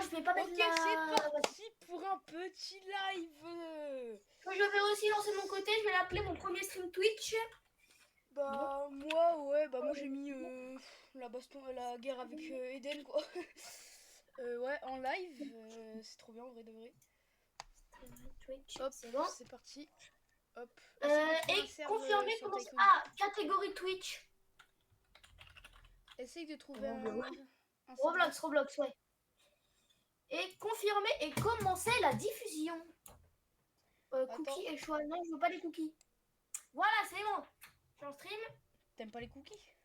je vais pas mettre Ok, la... c'est parti pour un petit live. Je vais aussi lancer de mon côté, je vais l'appeler mon premier stream Twitch. Bah moi ouais, bah moi j'ai mis la baston, la guerre avec Eden quoi. Ouais, en live, c'est trop bien en vrai de vrai. Twitch, Hop, c'est bon. c'est parti. Hop, essaye de trouver un Et serve confirmer sur comment... Tycoon. Ah, catégorie Twitch. Essaye de trouver Roblox, un serveur. Roblox, ouais. Et confirmer et commencer la diffusion. Attends, Cookies et choix. Non, je veux pas les cookies. Voilà, c'est bon. Je suis en stream. t'aimes pas les cookies?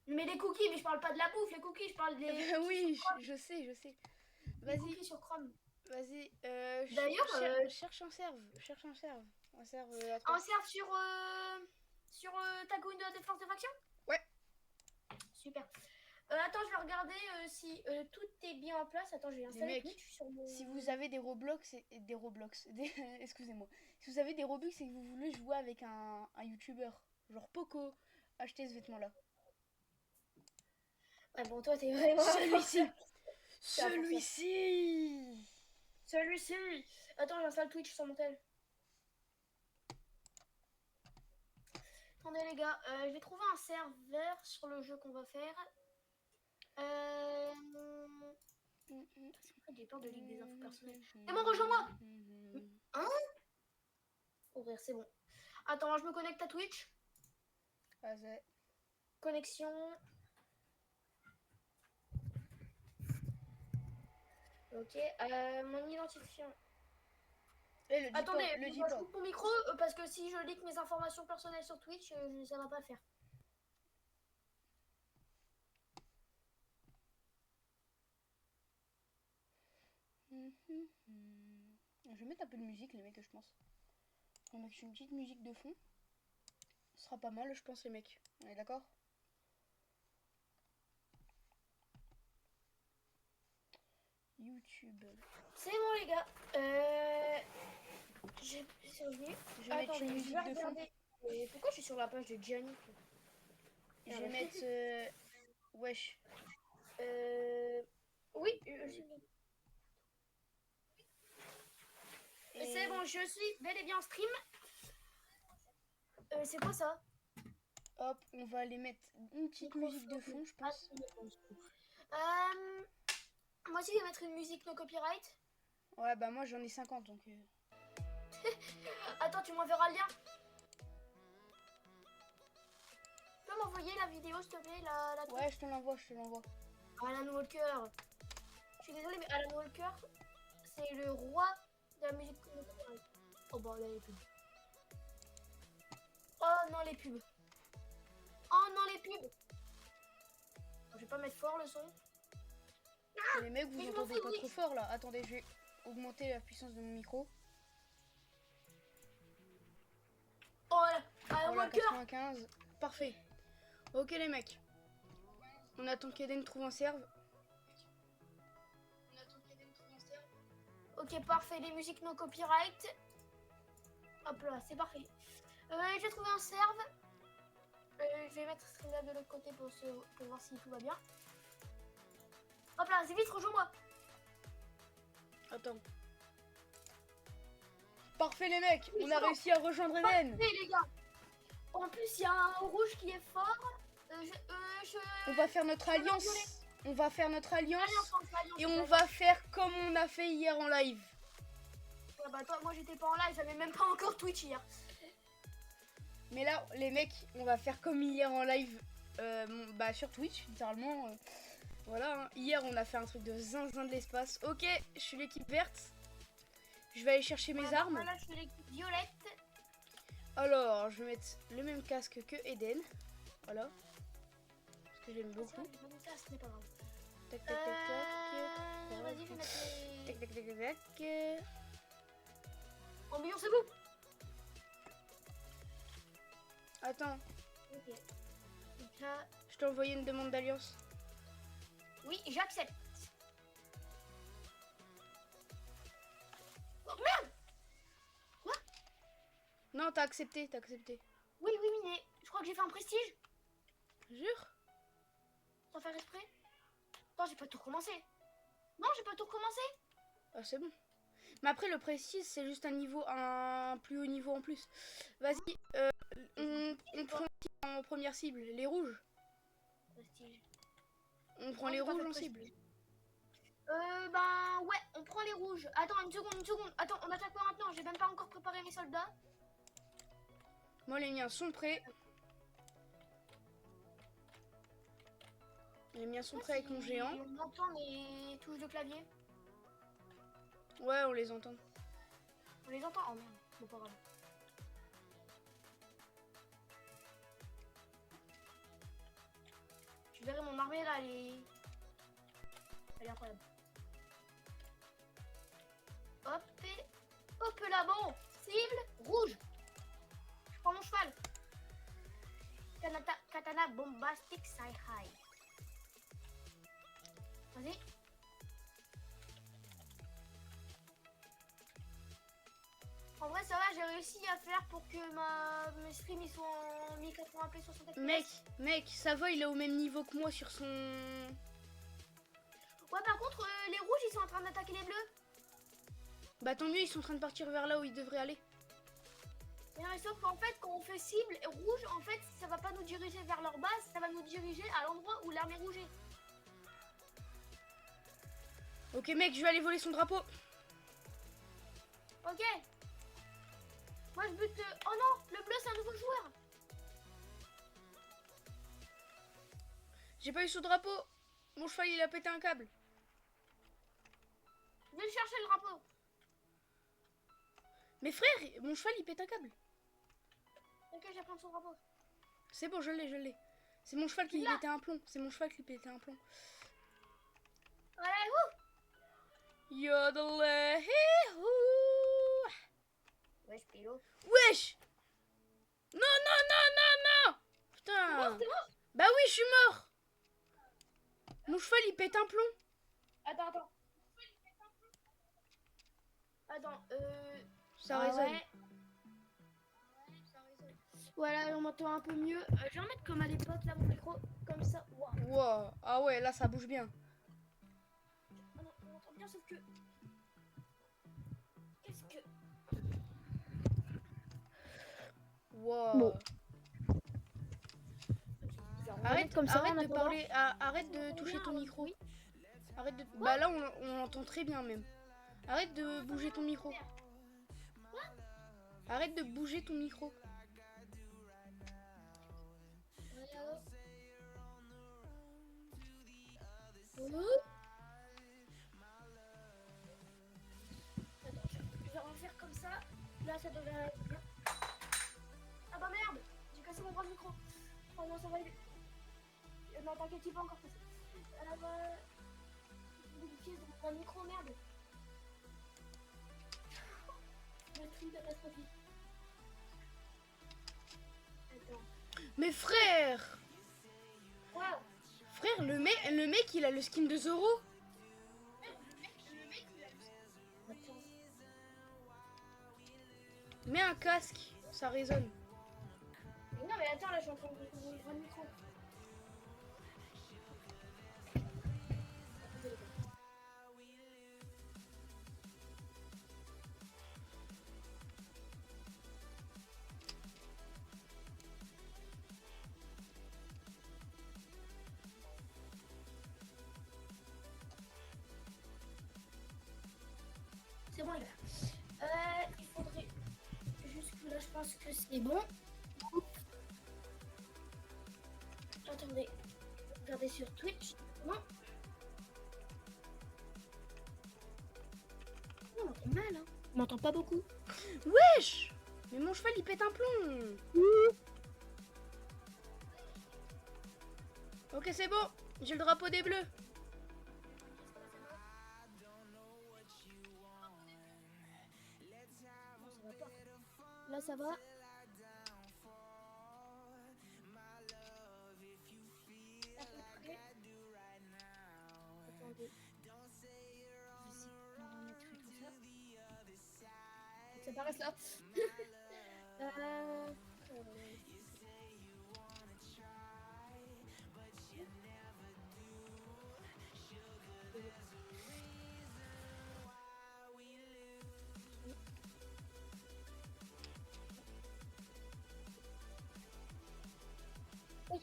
Mais les cookies, mais je parle pas de la bouffe, les cookies, je parle des Bah cookies sur oui, Chrome. je sais, je sais. Les Vas-y, cookies sur Chrome. vas-y. D'ailleurs, Cherche un serve, cherche un serve. Un serve à un toi. serve sur Tycoon de défense de faction. Ouais. Super. Attends, je vais regarder si tout est bien en place. Attends, je vais Les installer mecs, Twitch sur mon... si vous avez des Roblox et des Roblox, excusez-moi, si vous avez des Robux et que vous voulez jouer avec un YouTuber, genre Poco, achetez ce vêtement-là. Ouais, bon, toi, t'es vraiment... Celui-ci, C'est à force. celui-ci. Celui-ci. Attends, j'installe Twitch sur mon tel. Attendez, les gars, je vais trouver un serveur sur le jeu qu'on va faire. C'est quoi, j'ai peur de lire des infos personnelles. C'est bon, rejoins-moi. Hein? Ouvrir, c'est bon. Attends, je me connecte à Twitch. Vas-y. Connexion. Ok, mon identifiant. Et le Attendez, le dis je pas. coupe mon micro parce que si je leak mes informations personnelles sur Twitch, ça va pas le faire. Je vais mettre un peu de musique, les mecs, je pense. On va mettre une petite musique de fond. Ce sera pas mal, je pense, les mecs. On est d'accord? YouTube. C'est bon, les gars. J'ai revenu. Je vais mettre une musique de fond. Pourquoi je suis sur la page de Gianni? Je vais mettre... Wesh. Oui, c'est bon, je suis bel et bien en stream. C'est quoi ça? Hop, on va aller mettre une petite musique de fond, je pense. Moi aussi, je vais mettre une musique no copyright. Ouais, bah moi j'en ai 50, donc... Attends, tu m'enverras le lien. Tu peux m'envoyer la vidéo, s'il te plaît, la Ouais, je te l'envoie, je te l'envoie. Alan Walker. Je suis désolée, mais Alan Walker, c'est le roi de la musique no copyright. Oh bah là, les pubs. Oh non, les pubs. Oh non, les pubs. Je vais pas mettre fort le son. Les mecs, vous entendez pas trop fort là. Attendez, je vais augmenter la puissance de mon micro. Oh là, Alan Voilà, Walker. 95. Parfait. Ok les mecs. On attend qu'Eden trouve un serve. Ok, parfait. Les musiques non copyright. Hop là, c'est parfait. Je vais trouver un serve. Je vais mettre Streamlab de l'autre côté pour voir si tout va bien. Hop là, c'est vite, rejoins-moi. Attends. Parfait les mecs, on a réussi à rejoindre Eden. Parfait les gars. En plus, il y a un rouge qui est fort. On va faire notre alliance. On va faire notre alliance. Et on va va faire comme on a fait hier en live. Ouais, bah toi, moi j'étais pas en live, j'avais même pas encore Twitch hier. Mais là, les mecs, on va faire comme hier en live. Bah sur Twitch, littéralement. Voilà, hein. Hier on a fait un truc de zinzin de l'espace. Ok, je suis l'équipe verte. Je vais aller chercher mes armes. Là, je suis l'équipe violette. Alors, je vais mettre le même casque que Eden. Voilà. Parce que j'aime beaucoup. C'est pas grave. Tac, tac, tac, tac. Vas-y, je vais mettre les... Tac, tac, tac, tac. Oh, million, c'est bon. Attends, Ok. Donc là... je t'ai envoyé une demande d'alliance. Oui, j'accepte. Oh merde! Quoi? Non, t'as accepté, t'as accepté. Oui, oui, mais je crois que j'ai fait un prestige. Jure? Sans faire exprès. Non, j'ai pas tout recommencé. Non, j'ai pas tout recommencé. Ah, c'est bon. Mais après, le prestige, c'est juste un plus haut niveau en plus. Vas-y, on prend qui en première cible? Les rouges? Prestige. On prend Non, les j'ai pas rouges fait de en cible. prestige. Ben ouais, on prend les rouges. Attends, une seconde, une seconde. Attends, on attaque pas maintenant. J'ai même pas encore préparé mes soldats. Moi, les miens sont prêts. Les miens sont prêts avec mon géant. On entend les touches de clavier. Ouais, on les entend. On les entend. Oh merde, bon, pas grave. Tu verrais mon armée là, elle est incroyable. Hop et hop là, bon. Cible rouge. Je prends mon cheval. Katana bombastic side high. Vas-y. En vrai, ça va, j'ai réussi à faire pour que mes streams ils soient en 1080p 60 fps. Mec, ça va, il est au même niveau que moi sur son... Ouais, par contre, les rouges ils sont en train d'attaquer les bleus. Bah tant mieux, ils sont en train de partir vers là où ils devraient aller. Mais sauf qu'en fait, quand on fait cible rouge, en fait, ça va pas nous diriger vers leur base, ça va nous diriger à l'endroit où l'armée rouge est. Ok mec, je vais aller voler son drapeau. Ok. Moi je bute... Oh non, le bleu c'est un nouveau joueur. J'ai pas eu son drapeau. Mon cheval il a pété un câble. Je vais le chercher le drapeau. Mais frère, mon cheval il pète un câble. Ok, je vais prendre son drapeau. C'est bon, je l'ai. C'est mon cheval qui pétait un plomb. C'est mon cheval qui pétait un plomb. Voilà, ouh. Yodelé, Wesh, Pilo. wesh. Non. Putain. T'es mort. Bah oui, je suis mort. Mon cheval il pète un plomb. Attends. Attends, Ça résonne. ouais. Voilà, on m'entend un peu mieux. Je vais remettre comme à l'époque là mon micro, comme ça. Wow. Wow. Ah ouais, là ça bouge bien. Ah non, on entend bien, sauf que... Qu'est-ce que... Wow. Bon. Arrête comme ça, en de attendant. parler, arrête de toucher ton micro. Oui. Arrête de... Bah là on entend très bien même. Arrête de bouger ton micro. Arrête de bouger ton micro. Attends, je vais refaire comme ça. Là, ça devrait aller bien. Ah bah merde, j'ai cassé mon bras de micro. Oh non, ça va aller. Non, t'inquiète, il va encore passer. Ah bah... Des pièces de mon micro, merde. Batterie catastrophique. Attends. Mais frère, Wow. frère, le mec il a le skin de Zoro. Attends. Mets un casque, ça résonne. Mais non, mais attends, là, je suis en train de ouvrir le micro. C'est bon, il est là. Il faudrait... Jusque là, je pense que c'est bon. Attendez. Regardez sur Twitch. Non. On m'entend mal, hein. On m'entend pas beaucoup. Wesh. Mais mon cheval il pète un plomb. Ok c'est bon, j'ai le drapeau des bleus. Là, ça va. À peu près. Attendez. Je sais pas, on va mettre comme ça. Faut que ça paraisse là.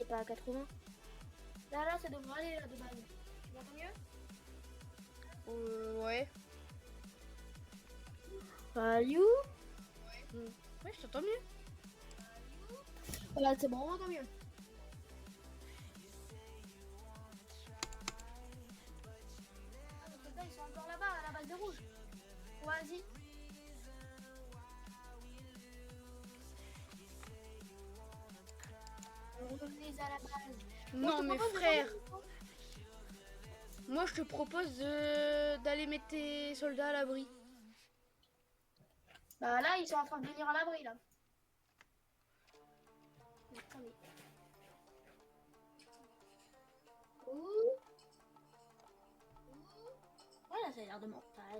t'es pas à 80. Là, ça devrait aller là de base. Tu m'entends mieux? Ouais. Salut. Ouais, je t'entends mieux. Voilà, c'est bon, on entend mieux. Ah, les soldats, ils sont encore là-bas, à la base de rouge. Vas-y. Revenez à la base. Non, mais frère, moi je te propose d'aller mettre tes soldats à l'abri. Bah là, ils sont en train de venir à l'abri là. Attendez. Ouh. Voilà, ça a l'air de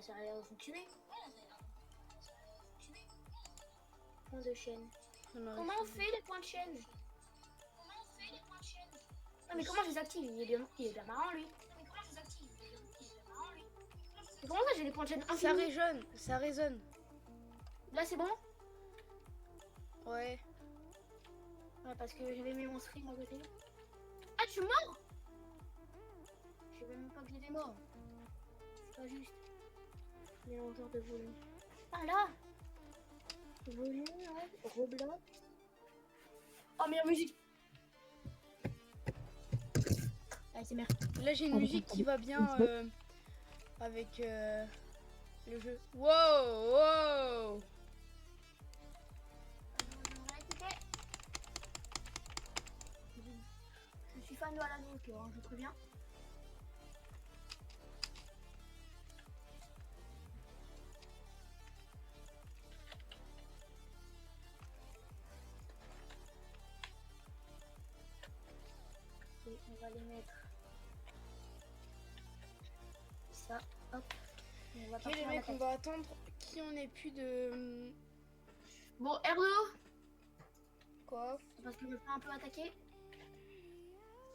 ça a l'air de fonctionner. Point de chaîne. Comment on fait les points de chaîne? Ah, mais comment je les active? Il est bien marrant lui. Mais comment ça j'ai les points de chaîne Ça infinis? résonne, ça résonne. Là c'est bon? Ouais. Ouais, parce que j'avais mis mon stream à côté. Ah, tu es mort? Je savais même pas que j'étais mort. C'est pas juste. Mélangeur de volume. Ah là! Volume, ouais. Roblox. Oh, meilleure musique! Allez, c'est merde. Là j'ai une musique qui va bien avec le jeu. Wow, wow. Je suis fan de la donc je te préviens. Et on va les mettre. Ça, hop. Et on va Ok partir les à mecs, on l'attaque. va attendre qu'il n'y en ait plus de... Bon, R2, Quoi? parce que je me fais un peu attaquer.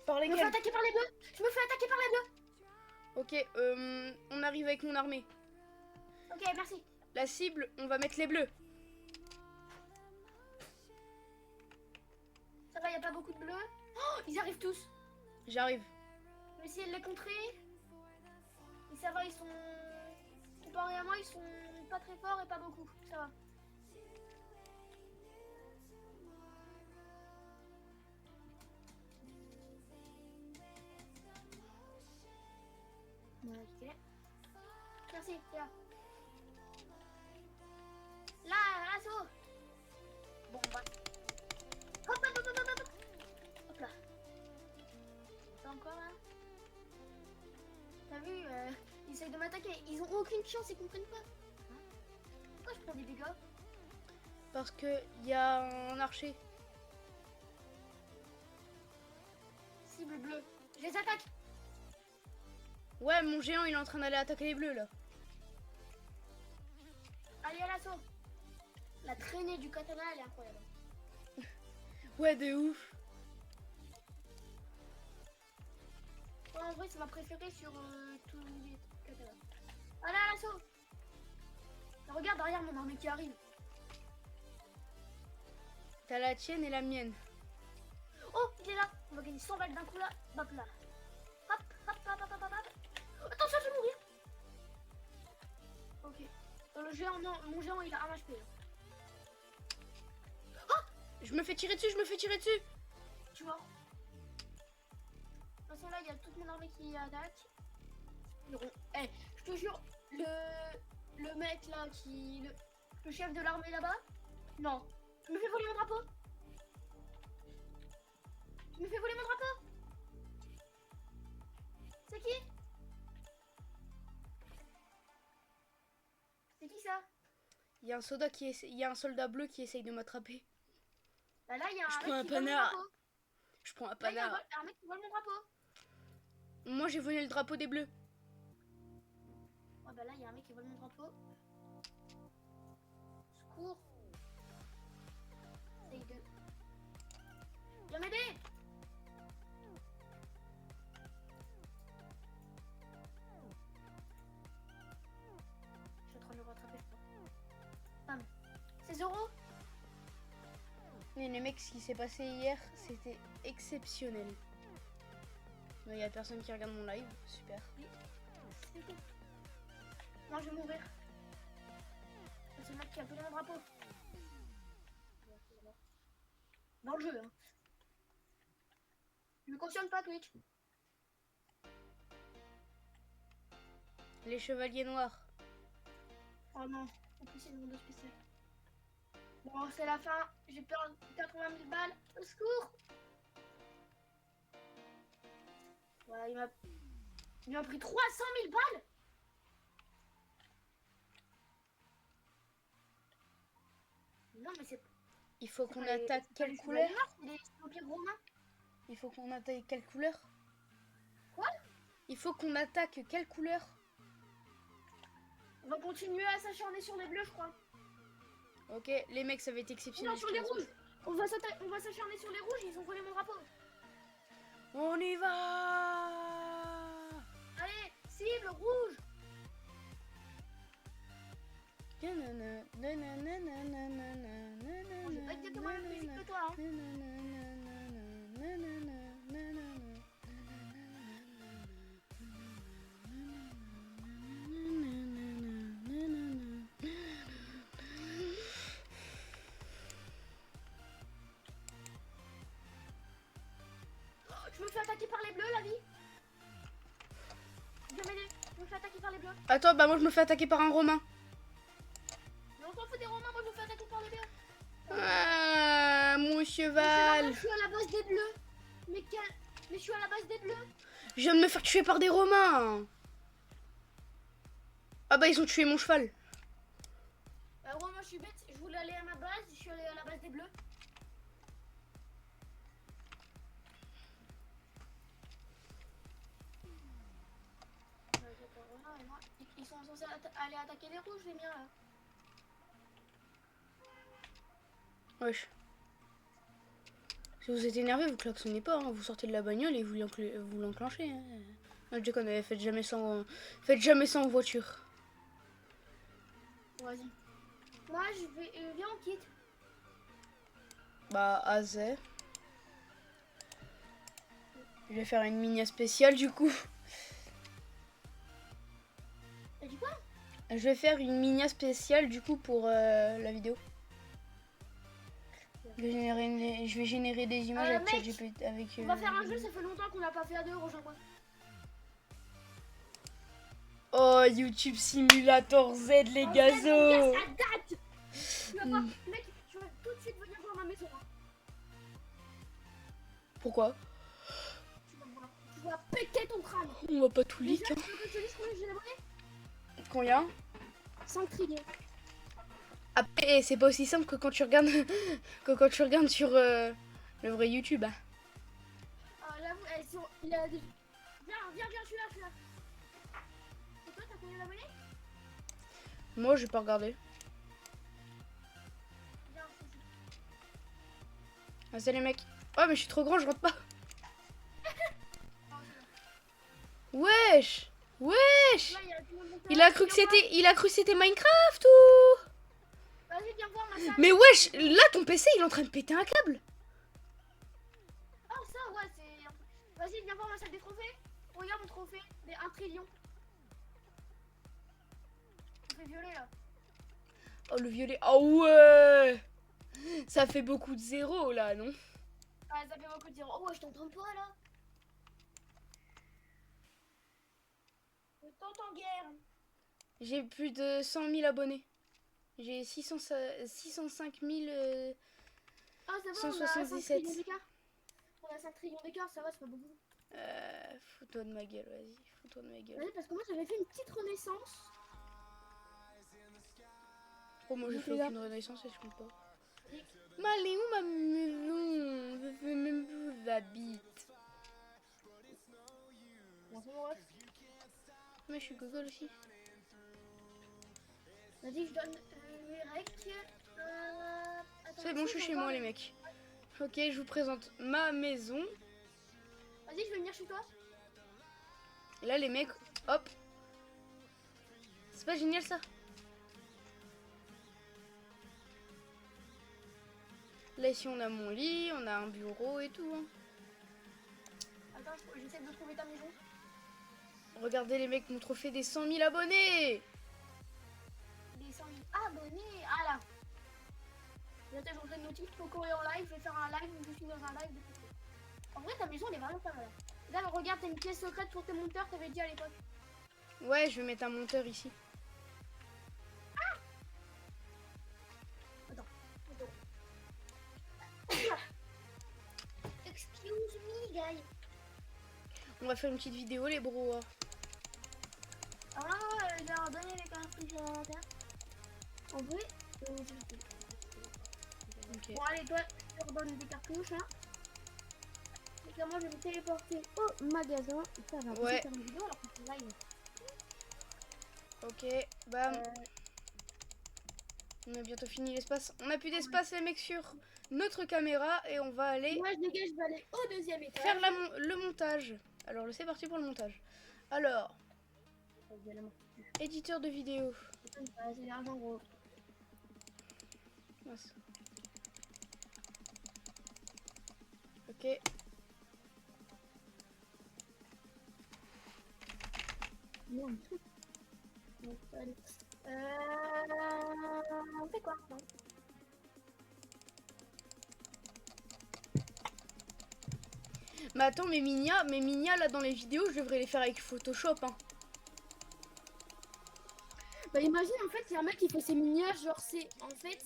Par Je me fais lesquels? attaquer par les bleus! Je me fais attaquer par les bleus! Ok, on arrive avec mon armée. Ok, merci. La cible, on va mettre les bleus. Ça va, y a pas beaucoup de bleus. Oh, ils arrivent tous. J'arrive. Je vais essayer de les contrer. Et ça va, ils sont... Comparé à moi, ils sont pas très forts et pas beaucoup. Ça va. Ok. Merci, là. Là, l'assaut. Bon, bah. Hop, hop, hop, hop, hop, hop. Hop là. T'as encore là? T'as vu, ils essayent de m'attaquer. Ils ont aucune chance, ils comprennent pas. Hein? Pourquoi je prends des dégâts? Parce que il y a un archer. Cible bleue. Je les attaque. Ouais, mon géant, il est en train d'aller attaquer les bleus là. Allez à l'assaut. La traînée du katana, elle est incroyable. Ouais, de ouf. Ouais, en vrai, c'est ma préférée sur tous les katanas. Allez à l'assaut. Regarde derrière mon armée qui arrive. T'as la tienne et la mienne. Oh, il est là. On va gagner 100 balles d'un coup là. Hop là. Hop, hop, hop, hop, hop, hop. Attention, je vais mourir. Ok. Dans le géant, non, mon géant, il a 1 HP. Je me fais tirer dessus, je me fais tirer dessus. Tu vois. De toute façon, là, il y a toute mon armée qui attaque. Eh, je te jure, le mec là qui... Le chef de l'armée là-bas. Non. Je me fais voler mon drapeau. Je me fais voler mon drapeau. C'est qui? C'est qui ça? Il y a un soldat il y a un soldat bleu qui essaye de m'attraper. Bah là, il y a Je un prends mec un qui vole mon panard. drapeau. Je prends un Là, il y a panard. un mec qui vole mon drapeau. Moi, j'ai volé le drapeau des bleus. Ouais, bah là, il y a un mec qui vole mon drapeau. Secours. Essaye de... Viens m'aider. Je suis en train de le rattraper, je crois. Bam. C'est Zoro? Et les mecs, ce qui s'est passé hier, c'était exceptionnel. Il y a personne qui regarde mon live, super. C'est tout. Moi, je vais mourir. C'est le mec qui a appelé mon drapeau. Dans le jeu, hein. Je me cautionne pas Twitch. Les chevaliers noirs. Oh non, en plus c'est le monde spécial. Bon, c'est la fin. J'ai perdu 80 000 balles. Au secours. Voilà, il m'a pris 300 000 balles. Non, mais c'est... Il faut qu'on pas les- attaque c'est pas quelle les couleur? chevaliers noirs, c'est les empires romains. Il faut qu'on attaque quelle couleur? Quoi? Il faut qu'on attaque quelle couleur? On va continuer à s'acharner sur les bleus, je crois. Ok, les mecs, ça va être exceptionnel. Non, sur les rouges. On va s'acharner sur les rouges, ils ont volé mon drapeau. On y va! Allez, cible rouge. Bon, j'ai pas exactement la même musique que toi, hein. Je me fais attaquer par les bleus, la vie. Viens m'aider. Je me fais attaquer par les bleus. Attends, bah moi je me fais attaquer par un Romain. Mais on s'en fout des romains, moi je me fais attaquer par les bleus. Ah, mon cheval. Je suis à la base des bleus. Mais je suis à la base des bleus. Je viens de me faire tuer par des Romains. Ah bah ils ont tué mon cheval. Moi je suis bête, je voulais aller à ma base, je suis allée à la base des bleus. Ils sont censés aller attaquer les rouges, les miens là. Wesh. Si vous êtes énervé, vous klaxonnez pas, hein. Vous sortez de la bagnole et vous l'enclenchez. Hein. Non, je déconne, faites jamais ça en voiture. Vas-y. Moi je vais. Viens, on quitte. Bah, Azé. Je vais faire une mini spéciale du coup. T'as dit quoi? Je vais faire une mini spéciale du coup pour la vidéo. Je vais générer des images avec mec, ChatGPT avec. On va faire un jeu, ça fait longtemps qu'on n'a pas fait à deux, rejoins-moi. Oh, YouTube Simulator Z, les gazos. Ça date. Tu vas voir, mec, tu vas tout de suite venir voir ma maison. Hein. Pourquoi? Tu vas péter ton crâne. On va pas tout leak. Déjà, Hein. tu veux que je te dise combien j'ai d'abonnés? Combien? 5 trillions. Après, c'est pas aussi simple que quand tu regardes, que quand tu regardes sur le vrai YouTube. Hein. Là, elles sont. Il a des... Viens, je suis là. Et toi, t'as combien d'abonnés? Moi, j'ai pas regardé. Viens, Ah, c'est les mecs. Oh, mais je suis trop grand, je rentre pas. Wesh! Wesh! là, il y a tout le monde. Il a cru que c'était Minecraft ou? Vas-y, viens voir ma salle. Mais wesh, là ton PC il est en train de péter un câble. Ah, ça, ouais, c'est. Vas-y, viens voir ma salle des trophées. Regarde mon trophée, des 1 trillion. Trophée violet là. Oh le violet, oh ouais! Ça fait beaucoup de zéros là, non? Ah, ça fait beaucoup de dire. Oh, ouais, je t'entends pas là. Je t'entends guère. J'ai plus de 100 000 abonnés. J'ai 605 000. Ah, c'est bon, 177. On a 5 trillions d'écart, ça va, c'est pas beaucoup. Fous-toi de ma gueule, vas-y, fous-toi de ma gueule. Ouais, parce que moi j'avais fait une petite renaissance. Oh, moi j'ai J'ai fait fait aucune renaissance et je compte pas. Mais elle est où ma maison? Je sais même plus où j'habite. Bon, c'est bon, ouais. Mais je suis gogol aussi. Vas-y, je donne les recs. C'est bon, je suis chez moi les mecs. Ok, je vous présente ma maison. Vas-y, je vais venir chez toi. Et là les mecs, hop. C'est pas génial ça? Là, ici, on a mon lit, on a un bureau et tout. Hein. Attends, j'essaie de trouver ta maison. Regardez les mecs, mon trophée des 100 000 abonnés. Les 100 000 abonnés. Ah là. J'attends, j'envoie une notif Coco est en live. Je vais faire un live où je suis dans un live de Coco. En vrai, ta maison, elle est vraiment pas mal. Là, regarde, t'as une pièce secrète pour tes monteurs, t'avais dit à l'époque. Ouais, je vais mettre un monteur ici. Attends. Excuse me, guys. On va faire une petite vidéo, les bros. Alors là, je vais leur donner les cartouches supplémentaires. En vrai, Ok. bon, allez, toi, je te redonne des cartouches, hein. Donc là, moi, je vais me téléporter au magasin. Ça va Ouais. faire une vidéo alors qu'on fait live. Ok, bam. On a bientôt fini l'espace. On a plus d'espace, les mecs, sur notre caméra. Et on va aller Moi, je dégage, je vais aller au deuxième étage. faire le montage. Alors, c'est parti pour le montage. Alors, éditeur de vidéo. C'est l'argent, gros. Mince. Ok. Non, un truc. Donc, allez. On fait quoi? Non. Mais attends, mes Minia là dans les vidéos, je devrais les faire avec Photoshop. Hein. Bah imagine en fait il y a un mec qui fait ses miniatures genre c'est en fait.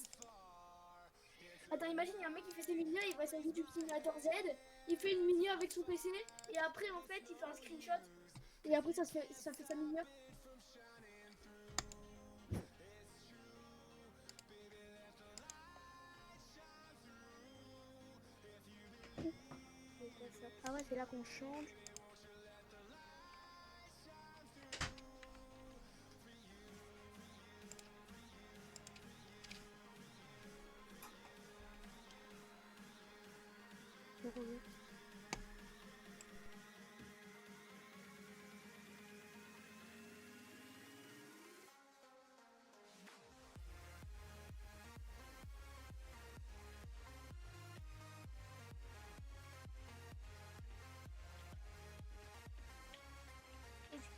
Attends imagine il y a un mec qui fait ses miniatures, il va sur YouTube Simulator Z, il fait une miniature avec son PC et après en fait il fait un screenshot et après ça fait sa miniature. Ah ouais c'est là qu'on change.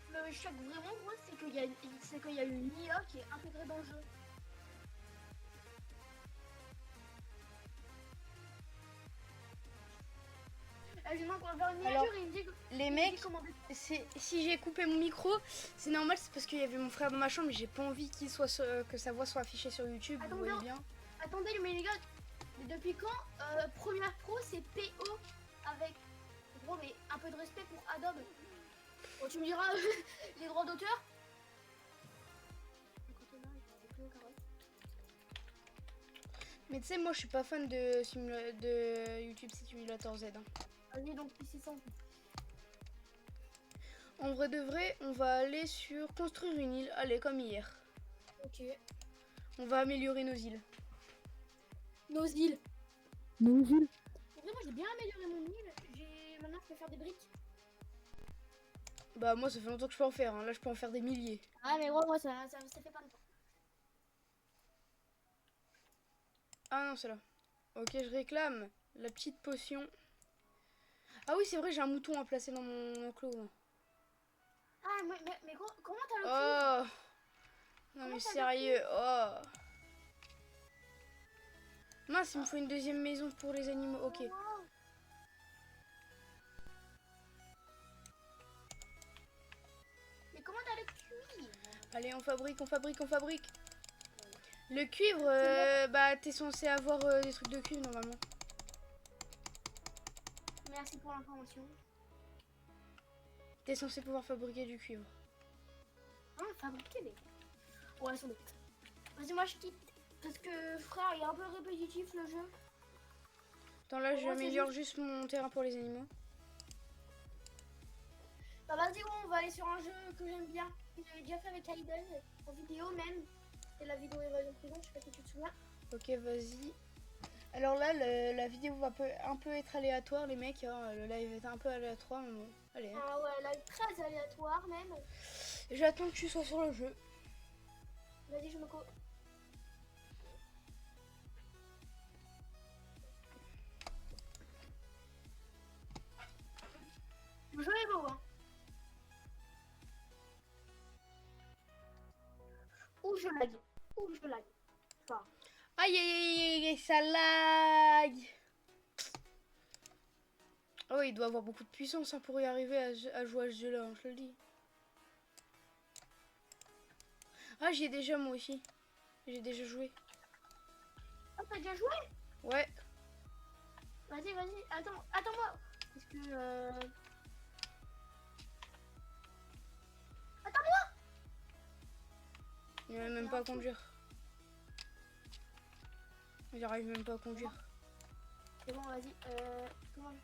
Le choc vraiment gros c'est qu'il y a une IA qui est intégrée dans le jeu. Alors, les mecs, si j'ai coupé mon micro, c'est normal, c'est parce qu'il y avait mon frère dans ma chambre, mais j'ai pas envie qu'il soit que sa voix soit affichée sur YouTube. Vous voyez bien. Attendez, mais les gars, depuis quand Premiere Pro c'est PO avec gros mais un peu de respect pour Adobe. Bon, tu me diras les droits d'auteur. Mais tu sais, moi je suis pas fan de YouTube Simulator Z. Hein. Allez donc ici sans. En vrai de vrai, on va aller sur construire une île. Allez, comme hier. Ok. On va améliorer nos îles. Nos îles. En vrai, moi j'ai bien amélioré mon île. Maintenant je peux faire des briques. Bah moi ça fait longtemps que je peux en faire. Hein. Là je peux en faire des milliers. Ah mais gros, moi ça fait pas longtemps. Ah non, c'est là. Ok, je réclame la petite potion. Ah oui, c'est vrai, j'ai un mouton à placer dans mon enclos. Ah mais gros, comment t'as le Oh non mais sérieux, oh mince, il me faut une deuxième maison pour les animaux, ok. Mais comment t'as le cuivre? Allez, on fabrique. Le cuivre, bah t'es censé avoir des trucs de cuivre normalement. Merci pour l'information. T'es censé pouvoir fabriquer du cuivre. Ah, fabriquer des... Ouais, ils sont bêtes. Vas-y, moi je quitte. Parce que frère, il est un peu répétitif le jeu. Attends, là j'améliore juste mon terrain pour les animaux. Bah vas-y, on va aller sur un jeu que j'aime bien. Que j'avais déjà fait avec Aiden, en vidéo même. C'était la vidéo Évasion Prison, je sais pas si tu te souviens. Ok, vas-y. Alors là, la vidéo va un peu être aléatoire, les mecs. Hein. Le live est un peu aléatoire, mais bon, allez. Hein. Ah ouais, là, très aléatoire même. J'attends que tu sois sur le jeu. Vas-y, je me co... Le jeu est beau, hein. Ou je lag. Ou je lag. Enfin, Aïe, aïe, aïe, aïe, ça lag. Oh, il doit avoir beaucoup de puissance hein, pour y arriver à jouer à ce jeu-là, hein, je te le dis. Ah, j'y ai déjà moi aussi. J'ai déjà joué. ah, t'as déjà joué? Ouais. Vas-y, vas-y. Attends-moi. Parce que... Il n'arrive même pas à conduire. J'arrive même pas à conduire. C'est bon, vas-y. Comment...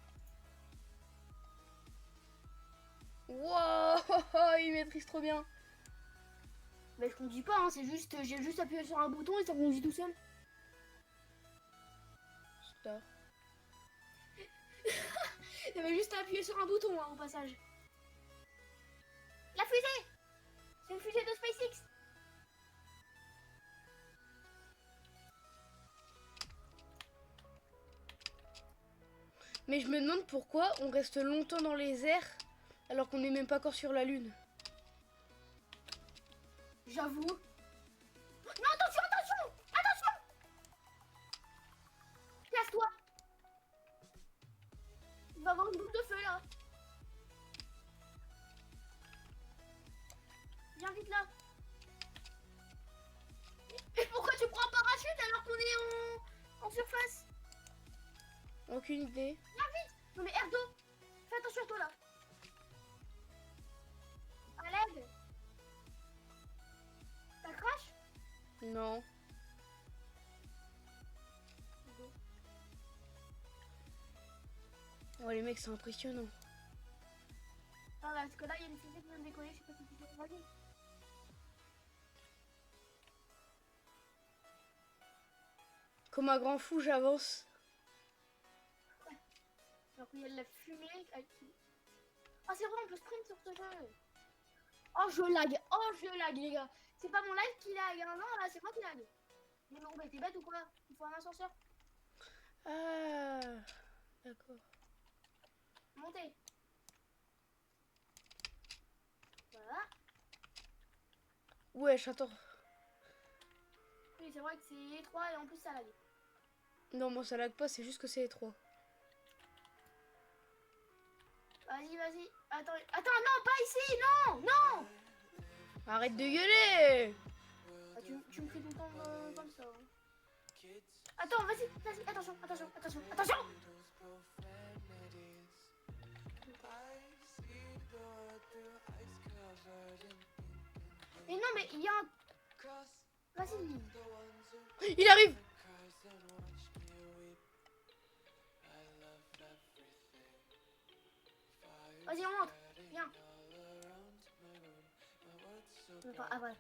Wow, il maîtrise trop bien. Mais je conduis pas, hein. C'est juste... J'ai juste appuyé sur un bouton et ça conduit tout seul. Stop. J'avais juste appuyé sur un bouton, hein, au passage. La fusée! C'est une fusée de SpaceX! Mais je me demande pourquoi on reste longtemps dans les airs alors qu'on n'est même pas encore sur la lune. J'avoue. Non, attention, attention! Attention! Casse-toi! Il va y avoir une boule de feu, là. Viens vite, là. Et pourquoi tu prends un parachute alors qu'on est en surface? Aucune idée. Non mais Erdo, fais attention à toi là. À l'aide. Ça crache? Non. Oh les mecs, c'est impressionnant. Ah parce que là il y a une fusée qui vient de décoller, je sais pas si tu peux regarder. Comme un grand fou, j'avance. Alors qu'il y a de la fumée qui... Ah c'est vrai, on peut sprint sur ce jeu. Oh je lag les gars. C'est pas mon live qui lag, hein. Non là c'est moi qui lag. Mais non, mais t'es bête ou quoi? Il faut un ascenseur. Ah, d'accord. Montez. Voilà. Wesh, attends. Oui c'est vrai que c'est étroit et en plus ça lag. Non, moi ça lag pas, c'est juste que c'est étroit. Vas-y, vas-y. Attends, non, pas ici, non, non. Arrête de gueuler! Ah, tu me fais tout le temps comme ça. Hein. Attends, vas-y, attention, attention, attention, attention. Mais non, mais il y a un... Vas-y. Il arrive! Vas-y, on monte. Viens. Ah, voilà.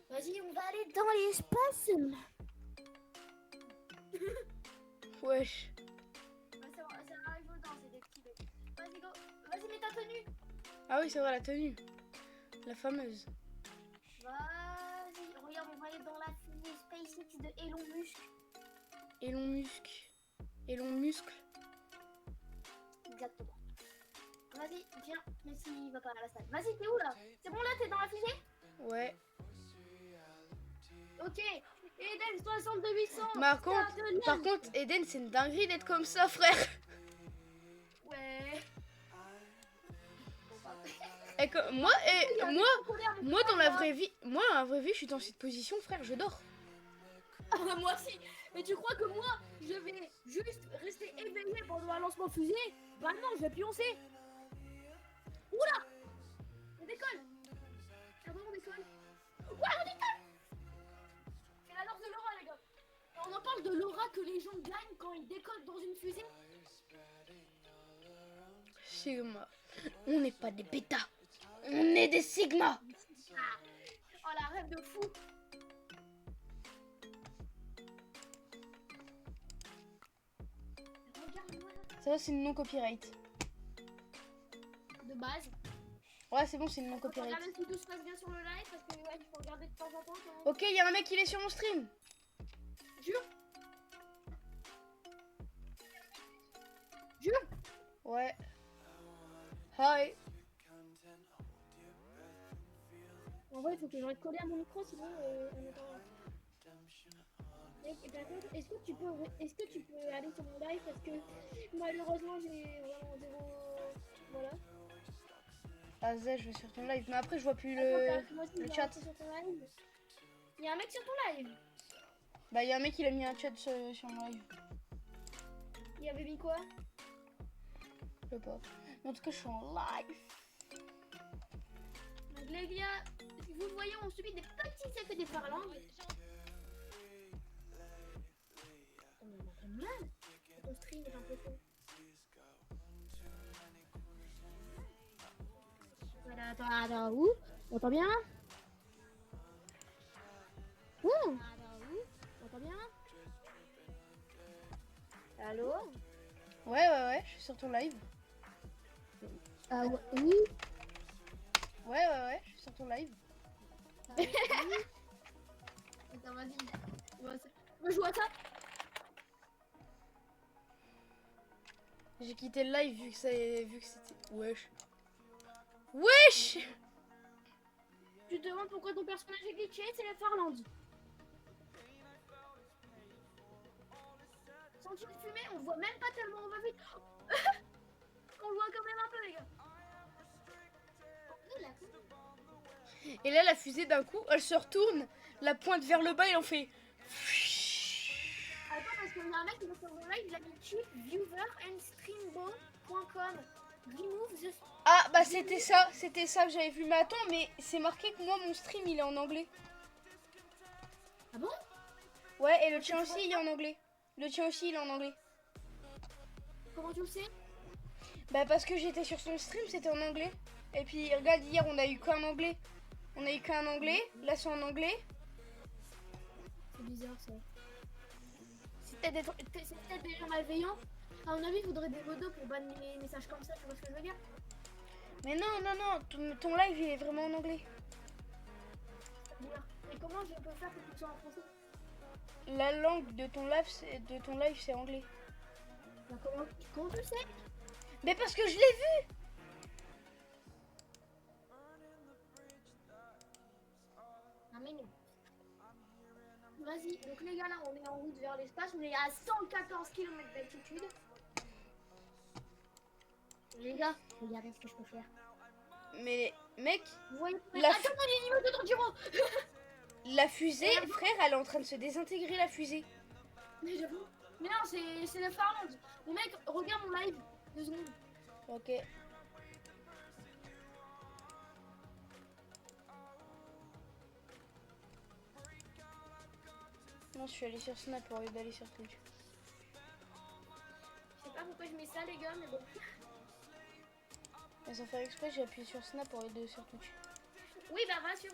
Vas-y, on va aller dans l'espace. Wesh. Ça arrive dedans, c'est des petits becs. Vas-y, go. Vas-y, mets ta tenue. Ah oui, c'est vrai, la tenue. La fameuse. Vas-y, regarde, on va aller dans la fusée SpaceX de Elon Musk. Elon Musk. Elon Muscle. Exactement. Vas-y, viens. Mais s'il va pas à la salle. Vas-y, t'es où là? C'est bon là, t'es dans la fusée? Ouais. Ok. Eden 62800. Par contre, Eden, c'est une dinguerie d'être comme ça, frère. Ouais. Et que, moi dans la vraie vie, je suis dans cette position, frère, je dors. Ah, moi aussi. Mais tu crois que moi, je vais juste rester éveillé pendant un lancement fusée? Bah non, je vais pioncer. Oula! On décolle. Ah bon, on décolle. Ouais, on décolle. C'est la lance de Laura, les gars. Et on en parle de Laura que les gens gagnent quand ils décollent dans une fusée. Sigma. On n'est pas des bêtas. On est des Sigma. Ah. Oh, la rêve de fou. Regarde-moi là. Ça va, c'est une non-copyright. De base. Ouais, c'est bon, c'est une Faut non-copyright. regarder si tout se passe bien sur le live parce que ouais, il faut regarder de temps en temps. Quand... Ok, il y a un mec qui est sur mon stream. Jure. Jure. Ouais. Hi. En vrai, il faut que je reste collé à mon micro, sinon on entend. Mec, et par contre, est-ce que tu peux aller sur mon live parce que malheureusement j'ai vraiment zéro. Voilà. Ah, Zé, je vais sur ton live. Mais après, je vois plus Attends, moi aussi, je le vais chat. rentrer sur ton live. Il y a un mec sur ton live. Bah, il y a un mec qui a mis un chat sur mon live. Il avait mis quoi? Je sais pas. Mais en tout cas, je suis en live. Donc les gars, si vous le voyez, on subit des petits effets des parlanges. On m'entend mal. Ton stream est un peu con. Voilà, attends, où? On entend bien? Ouh! On entend bien? Allô? Ouais, je suis sur ton live. Ah oui? Ouais, je suis sur ton live. Attends, vas-y. Moi, je vois ça. J'ai quitté le live vu que c'était. Wesh. Wesh! Tu te demandes pourquoi ton personnage est glitché, c'est le Farland. Sans tu le fumer, on voit même pas tellement on va vite. On voit quand même un peu, les gars. Et là, la fusée, d'un coup, elle se retourne, la pointe vers le bas et on fait. Attends, parce qu'il y a un mec qui va sur mon live, il a mis cheap viewer and streambo.com. Remove the. Ah, bah c'était ça que j'avais vu. Mais attends, mais c'est marqué que moi, mon stream, il est en anglais. Ah bon? Ouais, et le tien aussi, il est en anglais. Le tien aussi, il est en anglais. Comment tu le sais? Bah parce que j'étais sur son stream, c'était en anglais. Et puis regarde, hier on a eu qu'un anglais. On a eu qu'un anglais, là c'est en anglais. C'est bizarre ça. C'est peut-être des gens malveillants. À mon avis, il faudrait des modos pour bannir les messages comme ça, tu vois ce que je veux dire? Mais non, ton live il est vraiment en anglais. C'est-à-dire, mais comment je peux faire pour que ce soit en français? La langue de ton live c'est anglais. Bah, comment tu sais? Mais parce que je l'ai vu. Ah mais non. Vas-y, donc les gars là on est en route vers l'espace, on est à 114 km d'altitude. Les gars, regardez ce que je peux faire. Mais mec, Vous voyez? La Attends, les niveaux de Tanjiro. la fusée, frère, elle est en train de se désintégrer la fusée. Mais j'avoue. Mais non, c'est le Farland. Mais mec, regarde mon live. 2 secondes. Ok. Non, je suis allée sur Snap au lieu d'aller sur Twitch. Je sais pas pourquoi je mets ça les gars, mais bon. Mais sans faire exprès, j'ai appuyé sur Snap au lieu d'aller sur Twitch. Oui, bah va sur...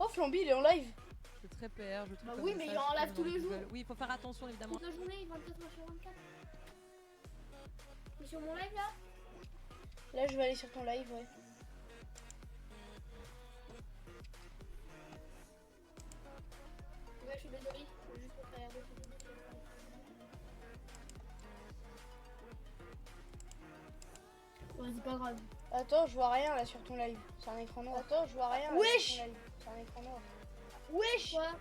Oh, Flamby, il est en live. C'est très PR, je trouve. Bah comme oui, mais il message, est en live comme tous dans les Google. jours. Oui, il faut faire attention évidemment. Toute la journée, 24h/24. T'es sur mon live là? Là, je vais aller sur ton live, ouais. Ouais, je suis désolée. C'est juste pour faire deux photos. Ouais, c'est pas grave. Attends, je vois rien là sur ton live. C'est un écran noir. Attends, je vois rien. Là, Wesh sur ton live. C'est un écran noir. Wesh! Quoi?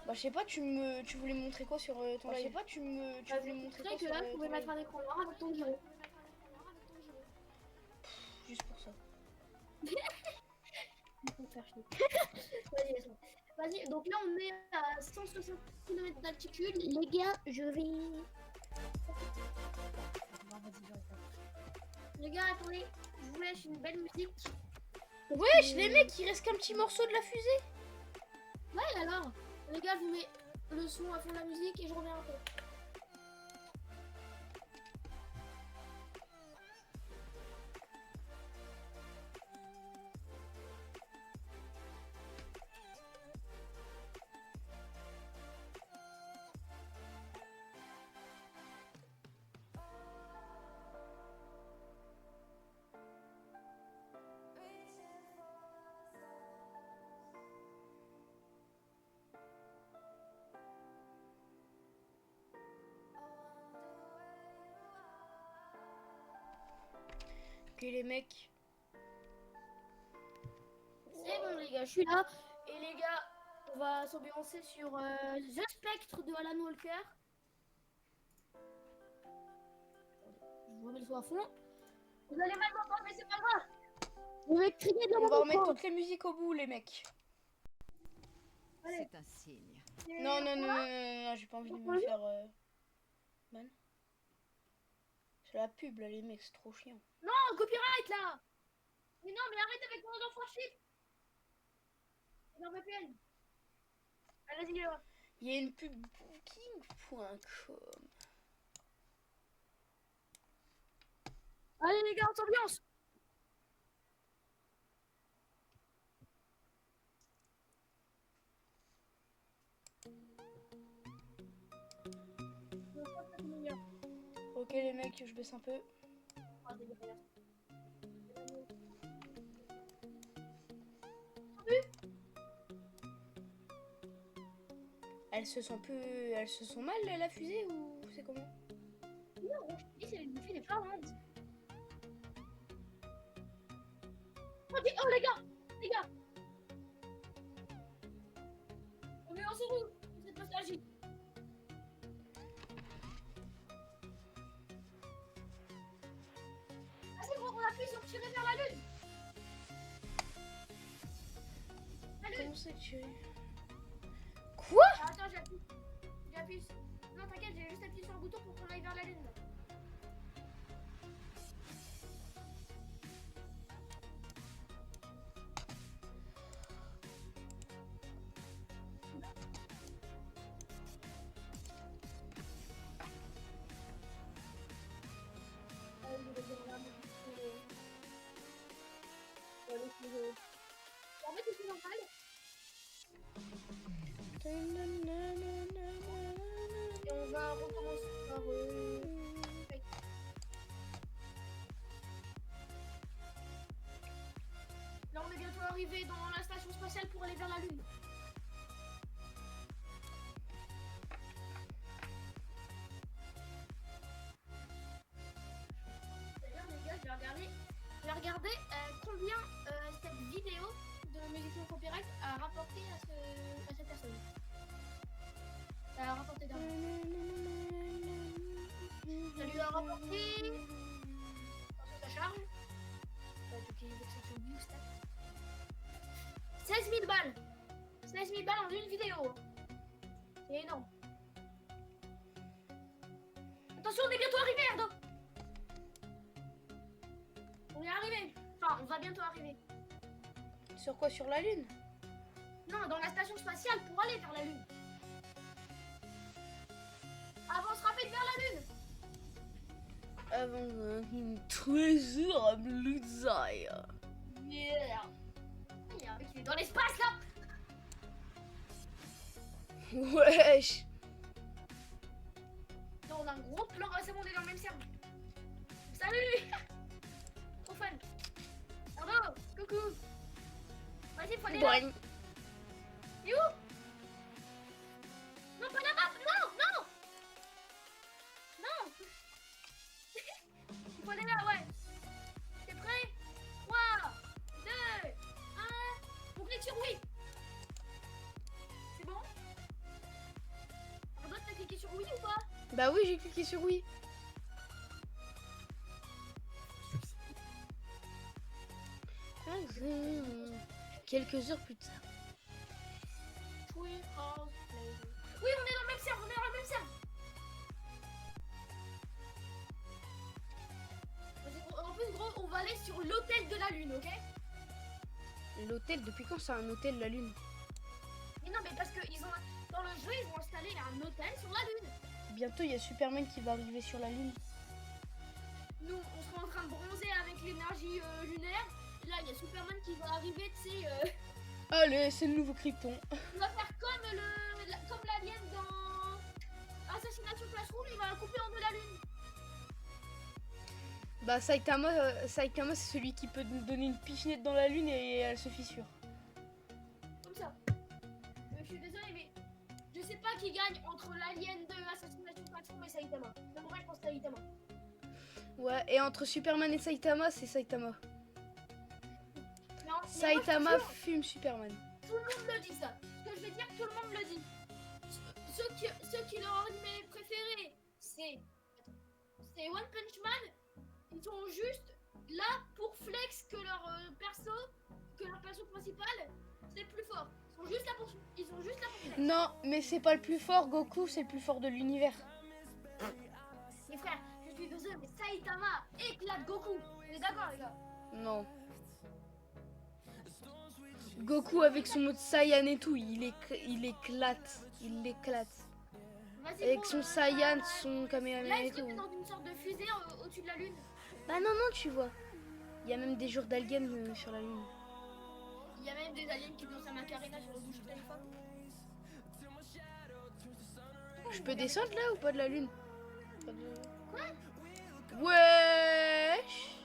Bah, je sais pas, tu voulais montrer quoi sur ton live? Je sais pas, tu voulais montrer quoi que sur là, vous ton pouvez mettre live? un écran noir avec ton gyro. Juste pour ça. Faut faire chier. Vas-y, laisse-moi. Vas-y, donc là on est à 160 km d'altitude. Les gars, je vais. Bon, vas-y, je reste là. Les gars, attendez, je vous laisse une belle musique. Wesh, les mecs, il reste qu'un petit morceau de la fusée. Ouais, alors, les gars, je vous mets le son à fond de la musique et je reviens un peu. les mecs. C'est bon les gars, je suis là. Et les gars, on va s'ambiancer sur The Spectre de Alan Walker. Je vous remets le son à fond. Vous allez mal m'entendre, mais c'est pas grave. Vous vais crier dans On mon va remettre micro. toutes les musiques au bout, les mecs. Allez. C'est un signe. Non, non, non, non, non, non, j'ai pas envie de me faire... Man. C'est la pub, là, les mecs, c'est trop chiant. Non, copyright là. Mais non, mais arrête avec mon enfantship. C'est un VPN. Allez-y, là. Il y a une pub booking.com. Allez les gars, on s'ambiance. Ok, les mecs, je baisse un peu. Elles se sont peu... Elles se sont mal, la fusée, ou c'est comment? Non, je te dis, c'est une fille des parents. Oh les gars, les gars. On est en sous cette nostalgie. Ah c'est bon, on appuie sur tirer vers la lune. La lune. Comment c'est que tu... Ah, attends, j'appuie. J'appuie. Non, t'inquiète, j'ai juste appuyé sur le bouton pour qu'on aille vers la lune. En fait, c'est normal. Et on va recommencer par... Là, on est bientôt arrivé dans la station spatiale pour aller vers la Lune. D'ailleurs, les gars, je vais regarder combien cette vidéo de musique non copyright a rapporté à cette personne. Ça a rapporté d'un. Ça lui a rapporté. Attention, ça charge. Ouais, donc, il veut que ça soit boost. 16 000 balles. 16 000 balles en une vidéo. C'est énorme. Attention, on est bientôt arrivé, Erdo. On est arrivé. Enfin, on va bientôt arriver. Sur quoi? Sur la Lune? Non, dans la station spatiale pour aller vers la Lune. Avance rapide vers la Lune. Avant un trésor à Blutzai. Yeah. Il y a un mec qui est dans l'espace là. Wesh. Non, on a un gros plan. Ah, c'est bon, on est dans le même cercle. Salut. Trop fun. Arnaud, coucou. Vas-y, faut aller là. Boing. Et où? Non, pas là-bas. Non, non. Non. Il faut aller là, ouais. T'es prêt? 3, 2, 1. On clique sur oui. C'est bon? Arnaud, t'as cliqué sur oui ou pas? Bah oui, j'ai cliqué sur oui. Quelques heures plus tard. Oui, on est dans le même cercle, on est dans le même cercle. Vas-y, en plus, gros, on va aller sur l'hôtel de la Lune, ok? L'hôtel, depuis quand c'est un hôtel, la Lune? Mais non, mais parce que dans le jeu, ils ont installé un hôtel sur la Lune. Bientôt, il y a Superman qui va arriver sur la Lune. Nous, on sera en train de bronzer avec l'énergie lunaire. Là, il y a Superman qui va arriver, tu sais. Allez, c'est le nouveau Krypton. Il va faire comme l'alien dans Assassination Classroom, il va couper en deux la Lune. Bah Saitama c'est celui qui peut nous donner une pichenette dans la Lune et elle se fissure. Comme ça. Je suis désolée, mais je sais pas qui gagne entre l'alien de Assassination Classroom et Saitama. Mais moi, je pense Saitama. Ouais, et entre Superman et Saitama, c'est Saitama. Mais moi, Saitama je te jure, fume Superman. tout le monde le dit ça. Ce que je vais dire, tout le monde le dit. Ceux qui leur animé préféré, c'est One Punch Man. Ils sont juste là pour flex que leur perso principal, c'est plus fort. Ils sont juste là pour flex. Non, mais c'est pas le plus fort, Goku, c'est le plus fort de l'univers. Les frères, je suis désolé, mais Saitama éclate Goku. On est d'accord, les gars? Non. Goku avec son mode Saiyan et tout, il éclate. Il l'éclate. Vas-y, Avec gros, son Saiyan, son là, Kamehameha et est-ce que tout. t'es dans une sorte de fusée au-dessus de la lune? Bah non, non, tu vois. Il y a même des jours d'Alien sur la Lune. Il y a même des aliens qui dansent à Macarena sur le bouche de téléphone. Je peux descendre là ou pas de la Lune? Quoi? Wesh.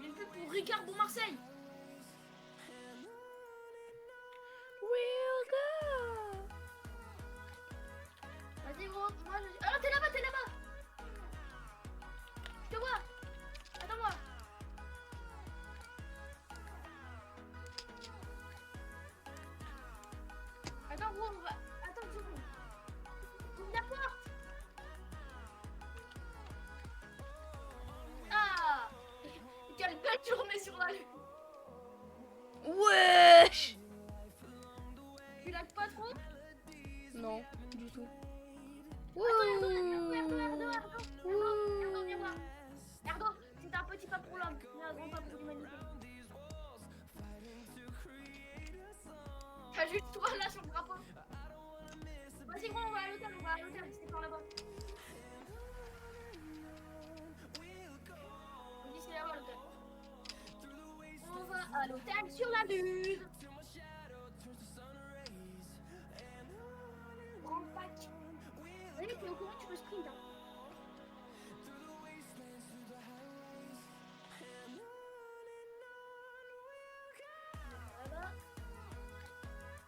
Une pub pour Ricardo Marseille. We'll go. Vas-y gros, moi je... Ah t'es là-bas, t'es là-bas. Je te vois. Attends-moi. Attends gros, on va... Attends une seconde. Ouvre la porte. Ah. Quelle belle journée sur la lune. Wesh. Tu lagues pas trop? Non, du tout. Attends, Erdo, viens voir. Erdo, c'est un petit pas pour l'homme, mais un grand pas pour l'humanité. T'as juste toi là sur le drapeau. Vas-y gros, on va à l'hôtel, c'est par là-bas. On dit c'est là-bas l'hôtel. On va à l'hôtel sur la lune. Grand pack. Allez, t'es au courant, tu peux sprint. Hein. Voilà.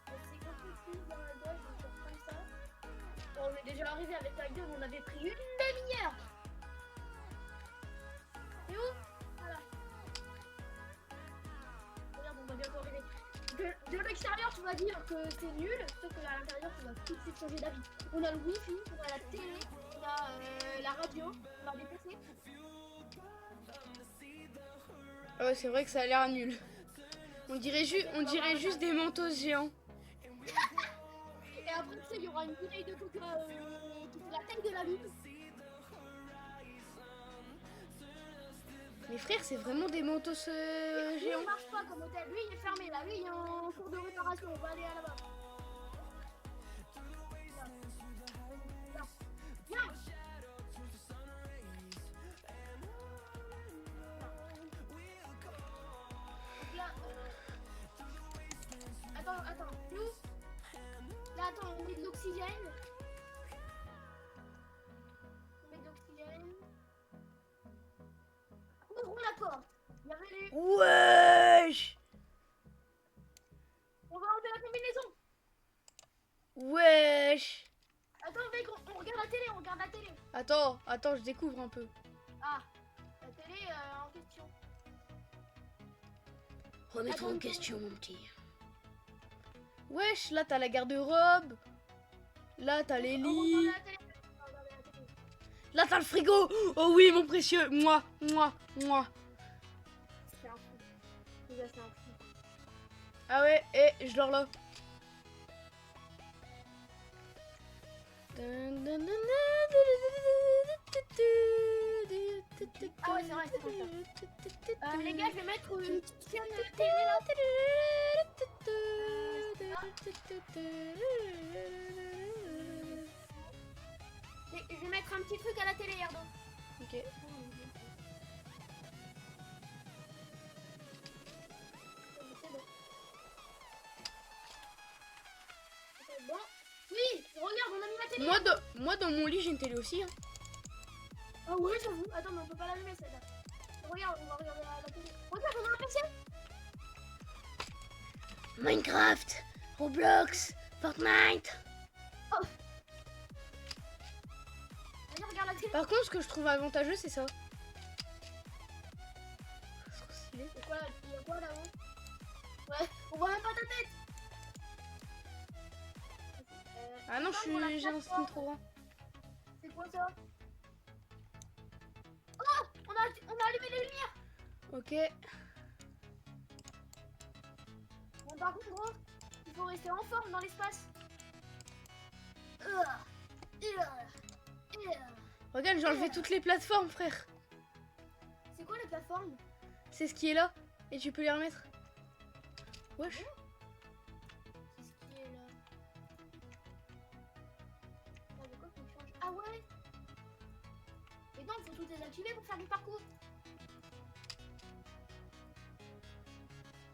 C'est compliqué dans la gauche, je vais faire comme ça. Bon, on est déjà arrivé avec la gueule, on avait pris une demi-heure. C'est où? Voilà. Regarde, on va bientôt arriver. De l'extérieur, tu vas dire que c'est nul, sauf que à l'intérieur, tu vas tout de suite changer d'avis. On a le wifi, on a la télé, on a la radio, on a des PC. Ah ouais, c'est vrai que ça a l'air nul. On dirait juste des manteaux géants. Et après, tu sais, il y aura une bouteille de coca qui fait la taille de la lune. Mes frères, c'est vraiment des manteaux Lui, géants. il marche pas comme hôtel. Lui, il est fermé là. Lui, il est en cours de réparation. On va aller à là-bas. Viens. Donc là, attends. Nous, là, attends, on met de l'oxygène. Ouvrons la porte. Il y avait les... Wesh. On va enlever la combinaison. Wesh. Attends, mec, on regarde la télé, Attends, je découvre un peu. Ah, la télé en question. Remettons en question, mon petit. Wesh, là, t'as la garde-robe. Là, t'as les On lits. regarde la télé. On regarde la télé. Là, t'as le frigo. Oh oui, mon précieux. Moi. C'est un fou. Les gars, c'est un fou. Ah ouais, et je dors là. Ah ouais, c'est vrai, c'est comme ça. Les gars, je vais mettre une petite chaîne de télé là. Je vais mettre un petit truc à la télé, Erdo. Ok. C'est bon. C'est bon. Oui, regarde, on a mis la télé. Moi, dans mon lit, j'ai une télé aussi. Hein. Ah ouais, j'avoue. Attends, mais on peut pas l'allumer celle-là. Regarde, on va regarder la télé. Regarde, on a un PC. Minecraft, Roblox, Fortnite. Vas-y, regarde la télé. Par contre, ce que je trouve avantageux, c'est ça. tête. Ah non, attends, pour la j'ai un skin plateforme. trop grand. C'est quoi ça? Oh, on a allumé les lumières. Ok. Bon, par contre, gros, il faut rester en forme dans l'espace. Regarde, j'ai enlevé toutes les plateformes, frère. C'est quoi les plateformes? C'est ce qui est là. Et tu peux les remettre. Wesh. C'est ce qui est là. Ah, mais quoi qu'on change? Ah ouais. Et non, il faut tout désactiver pour faire du parcours.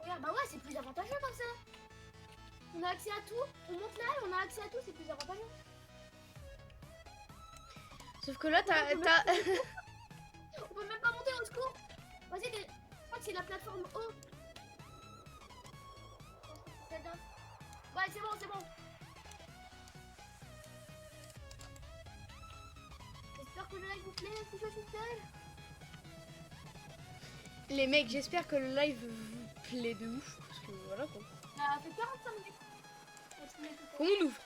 Regarde, bah ouais, c'est plus avantageux comme ça. On a accès à tout. On monte là et on a accès à tout, c'est plus avantageux. Sauf que là, t'as... On peut même pas monter au secours. Vas-y, je crois que c'est la plateforme haut. Ouais, c'est bon, c'est bon. J'espère que le live vous plaît, si je suis seule. Les mecs, j'espère que le live vous plaît de ouf. Parce que voilà quoi. Ça fait 45 minutes. Est-ce qu'on est tout Comment on ouvre?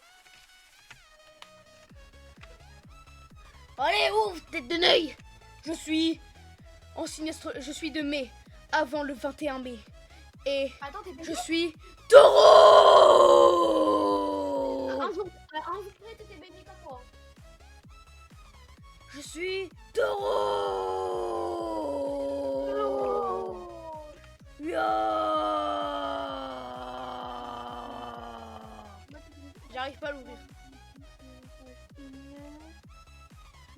Allez, ouvre, tête de neuil. Je suis en sinistre... Je suis de mai, avant le 21 mai. Et Attends, t'es je béni. suis taureau. Un jour près, t'étais béni comme moi. Je suis taureau. J'arrive pas à l'ouvrir.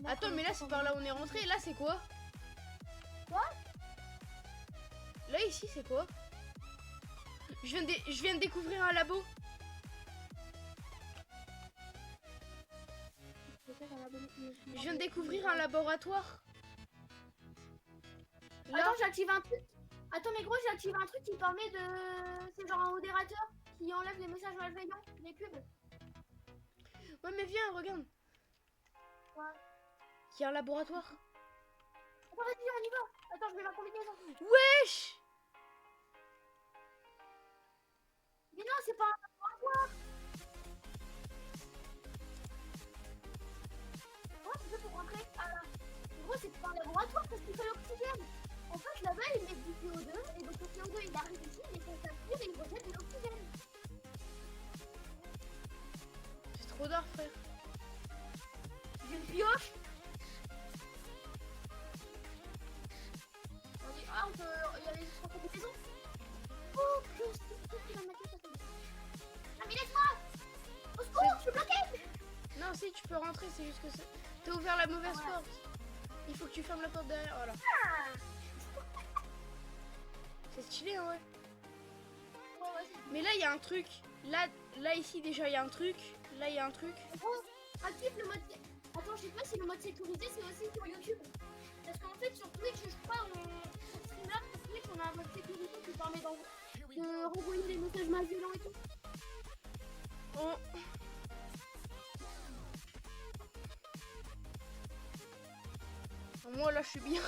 Attends, mais là c'est par là où on est rentré. Là c'est quoi? Quoi? Là ici c'est quoi? Je viens de découvrir un labo. Je viens de découvrir un laboratoire. Là, Attends, j'active un truc. Attends, mais gros, j'ai activé un truc qui permet de. C'est genre un modérateur qui enlève les messages malveillants, les pubs. ouais mais viens, regarde. Ouais. Il y a un laboratoire. Attends, vas-y, on y va. Attends, je mets ma combinaison. Wesh. Mais non, c'est pas un laboratoire. Ouais, c'est ça pour rentrer. Ah là. En gros, c'est pas un laboratoire parce qu'il fait l'oxygène. En fait, là-bas, ils mettent du CO2 et donc le CO2 il arrive ici, il est contaminé et il rejette de l'oxygène. C'est trop d'art, frère. J'ai une pioche. On dit, ah, on peut. Il y a les trois combinaisons. Oh, je sais qui va me mettre ça. Ah, mais laisse-moi. Au secours, je suis bloquée. Non, si tu peux rentrer, c'est juste que t'as ouvert la mauvaise Ouais. porte. Il faut que tu fermes la porte derrière. Voilà. Ah. C'est stylé, hein, ouais. Ouais, ouais, c'est Mais là, il y a un truc. Là, ici, déjà, il y a un truc. Là, il y a un truc. gros. Active le mode. Attends, je sais pas si le mode sécurité c'est aussi sur YouTube. Parce qu'en fait, sur Twitch, je crois, sur Streamlabs, sur Twitch, on a un mode sécurité qui permet de renvoyer des messages mal violents et tout. Oh. Moi, là, je suis bien.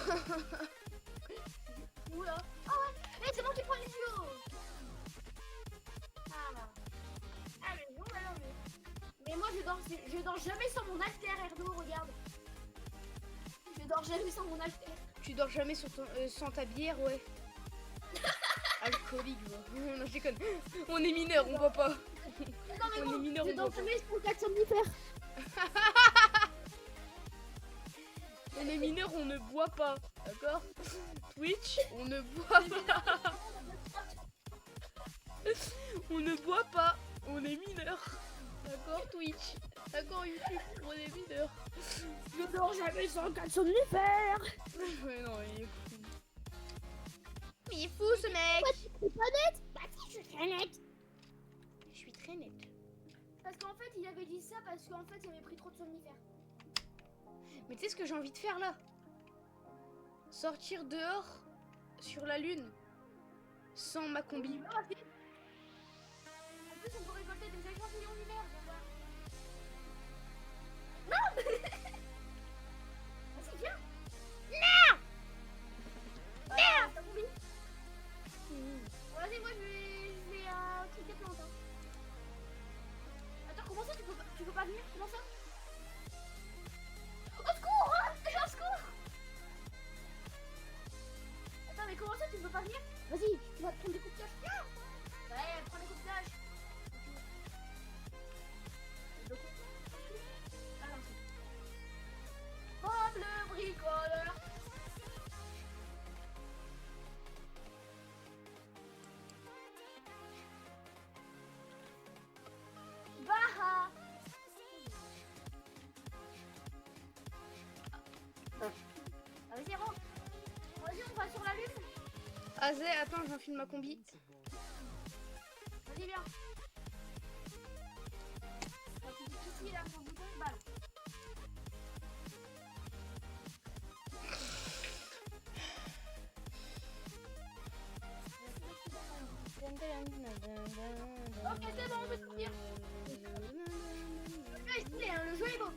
Oula. Ah ouais. Eh, c'est moi qui prends les tuyaux. Ah. Ah, mais non, alors, mais moi, je dors jamais sans mon alter, Erdo, regarde. Je dors jamais sans mon alter. Tu dors jamais sur sans ta bière, ouais. Alcoolique, ouais. Non, je déconne. On est mineurs, on voit pas. Non, mais On bon, est mineurs, je on dors voit pas. jamais sans 4 somnifères. On est mineurs, on ne boit pas. D'accord? Twitch, on ne boit pas. On ne boit pas. On est mineurs. D'accord, Twitch. D'accord, YouTube, on est mineurs. Je dors jamais sans 4 somnifères. Mais non, il est fou. Mais il est fou, ce mec. C'est pas net. Bah si, je suis très net. Je suis très nette. Parce qu'en fait, il avait dit ça parce qu'en fait, il avait pris trop de somnifères. Mais tu sais ce que j'ai envie de faire là? Sortir dehors sur la lune sans ma combi. En plus, on peut récolter des échantillons d'hiver. Non. Vas-y, viens. Non. T'as compris. Vas-y, moi je vais truc des pas venir. Vas-y, tu vas te prendre des coups de cache. Viens. Ouais, prends des coups de cache. Alors, comme le bricoleur. Bah. Ah, vas-y, rentre. Vas-y, on va sur la lune. Azé, attends, j'enfile ma combi. Vas-y, viens. Quand tu dis ici, là, sur le bouton, balle. Ok, c'est bon, on peut sortir. Le jeu est stylé, hein, le jeu est beau.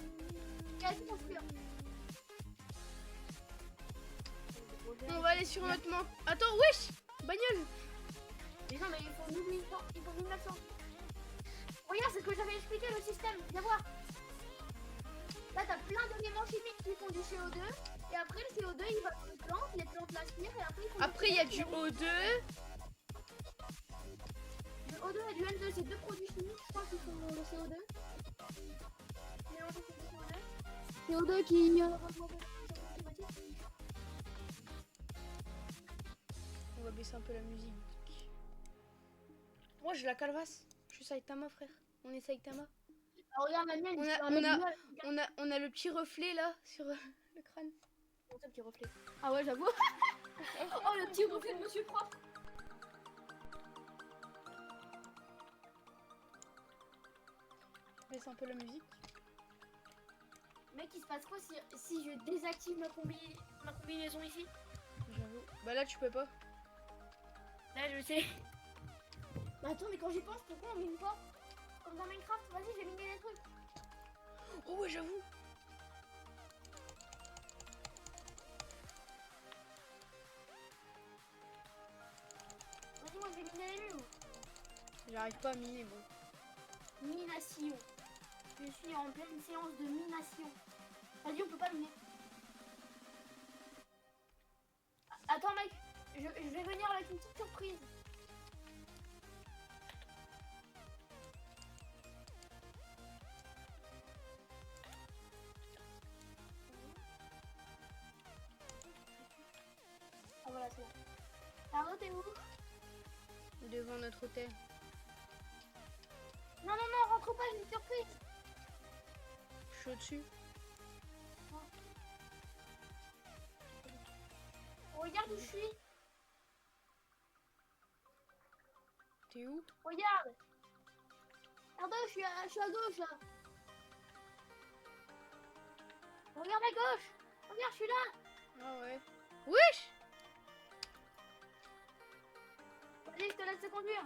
Quasi construire. On va aller sur notre manque. Attends, wesh! Bagnole! Mais non, mais il faut 1800, il faut 1900. Regarde, c'est ce que j'avais expliqué le système. Viens voir. Là, t'as plein d'éléments chimiques qui font du CO2. Et après, le CO2, il va dans les plantes l'aspirent. Et après, Après, il y a du O2. Du O2 et du N2, c'est deux produits chimiques, je crois, qui font le CO2. Mélangés, c'est du CO2. CO2 qui... On va baisser un peu la musique. Moi, j'ai la calvasse. Je suis Saitama, frère. On est Saitama. Ah, regarde, la mienne, On a le petit reflet là sur le crâne. Comment ça, petit reflet? Ah ouais, j'avoue. Oh, le petit reflet de Monsieur Propre. Baisse un peu la musique. Mec, il se passe quoi si je désactive ma combinaison ici? J'avoue. Bah là, tu peux pas. Là, je sais. Mais attends, mais quand j'y pense, pourquoi on mine pas? Comme dans Minecraft, vas-y, j'ai miné des trucs. Oh ouais, j'avoue. Vas-y, moi, je vais miner les lunes. J'arrive pas à miner, bon. Mination. Je suis en pleine séance de mination. Vas-y, on peut pas miner. Attends, mec, je vais venir avec une petite surprise. Ah voilà, c'est bon. Arnaud, t'es où? Devant notre hôtel. Non, non, non, rentre pas, j'ai une surprise. Je suis au-dessus. Regarde où je suis. T'es où? Regarde. Arnaud, je suis à gauche là. Regarde à gauche. Regarde, je suis là. Ah ouais. Wesh! Vas-y, je te laisse te conduire.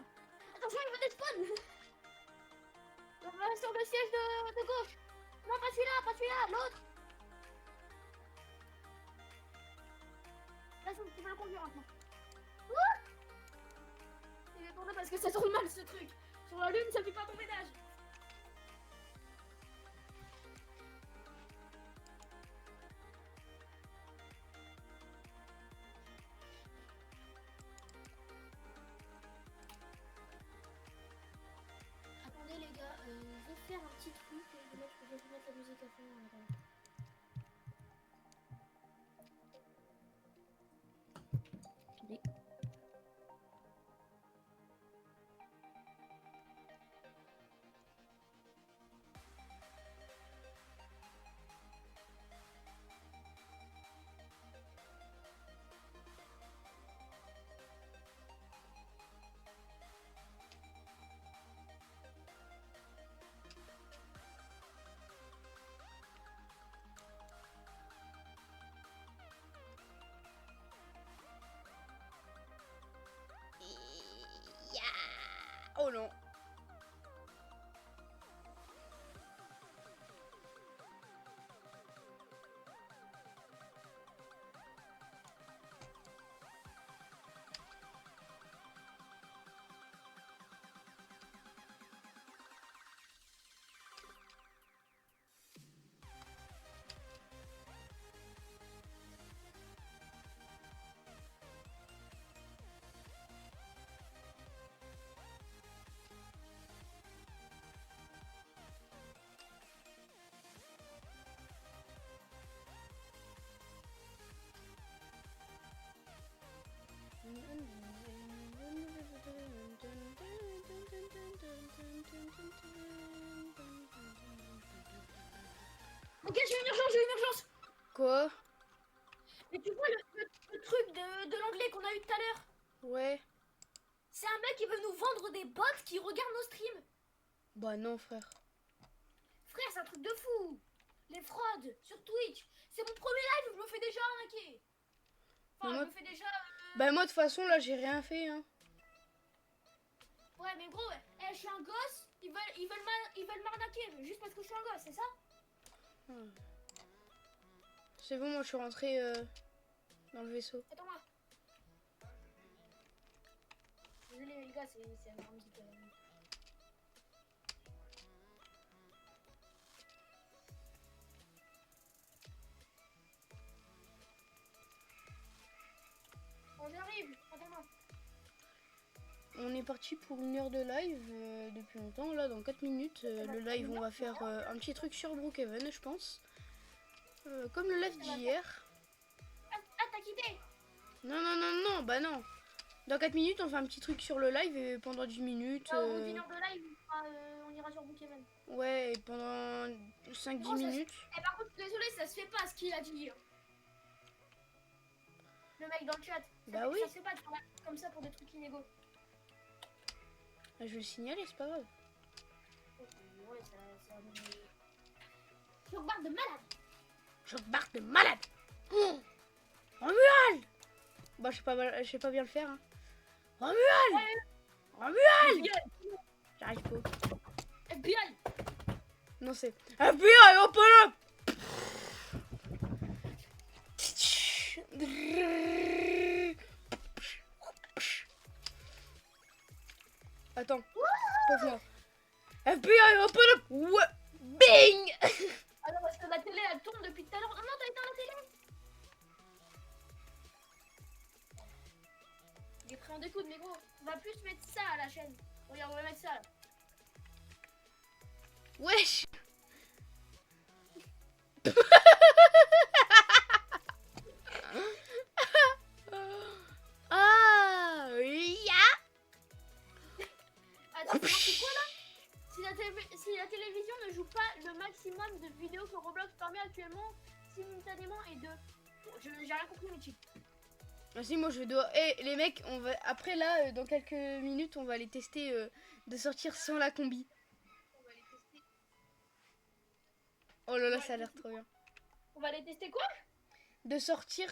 Attention, il va des spawn. On va sur le siège de gauche. Non, pas celui-là, pas celui-là, l'autre. Là, tu peux le conduire maintenant. Ouh, il est tourné parce que ça tourne mal ce truc. Sur la lune, ça fait pas bon ménage. Attendez les gars, je vais faire un petit truc et je vais vous mettre la musique à fond en attendant. Attendez. qu'on a eu tout à l'heure. Ouais. C'est un mec qui veut nous vendre des bots qui regardent nos streams. Bah non, frère. Frère, c'est un truc de fou. Les fraudes sur Twitch. C'est mon premier live, je me fais déjà arnaquer. Enfin, Mais je moi- me fais déjà... Bah moi, de toute façon, là, j'ai rien fait, hein. Ouais, mais gros, je suis un gosse. Ils veulent m'arnaquer juste parce que je suis un gosse, c'est ça? C'est bon, moi, je suis rentrée dans le vaisseau. Attends-moi. Désolé les gars, c'est un petit peu... Bon, j'arrive, attends-moi. On est parti pour 1 heure de live depuis longtemps. Là, dans 4 minutes, le live, on va faire un petit truc sur Brookhaven, je pense. Comme le live d'hier. Ah, t'as quitté? Non, non, non, non, bah non. Dans 4 minutes, on fait un petit truc sur le live et pendant 10 minutes. Au bout d'une heure de live, on ira sur Brookhaven. Ouais, et pendant 5-10 Oh, ça se- minutes. Eh, par contre, désolé, ça se fait pas ce qu'il a dit. Hein. Le mec dans le chat. Bah oui. Ça se fait pas de faire comme ça pour des trucs illégaux. Ah, je vais le signaler, c'est pas grave. Ouais, ça... Je barre de malade. Je barre de malade. Oh, Romuald. Bah, je sais pas bien le faire. Hein. Romuald. Romuald. J'arrive pas. FBI. Non, c'est FBI, open up. Attends, pose-moi. FBI, open up. Ouais. Bing. Ah non, parce que la télé elle tourne depuis tout à l'heure. Ah non, t'as éteint la télé. J'ai pris en découdre, mais gros, on va plus mettre ça à la chaîne. Regarde, on va mettre ça là. Wesh. Ah, ya. Attends, c'est quoi là? Si la télévision ne joue pas le maximum de vidéos que Roblox permet actuellement simultanément et de... Bon, j'ai rien compris mais cheat. Vas-y, moi je vais devoir. Eh les mecs, on va après là dans quelques minutes, on va les tester de sortir sans la combi. On va les tester. Oh là là, ça a l'air trop bien. On va les tester quoi? De sortir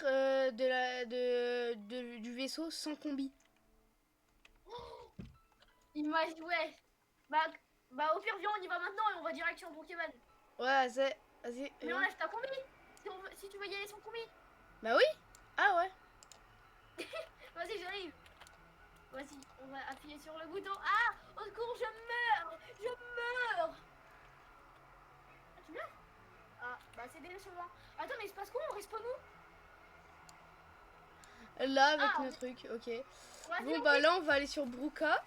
du vaisseau sans combi. Imagine, ouais. Bah au pire, viens, on y va maintenant et on va direct sur Brookhaven. Ouais, c'est. Vas-y. Mais on lâche ta combi si tu veux y aller sans combi. Bah oui. Ah ouais. Vas-y, j'arrive. Vas-y, on va appuyer sur le bouton. Ah, au secours, je meurs. Je meurs. Ah, tu meurs? Ah, bah c'est décevant. Attends, mais il se passe quoi? On respawn où? Là avec Ah, nos trucs, ok. Vas-y, Bon on bah fait là on va aller sur Brooka.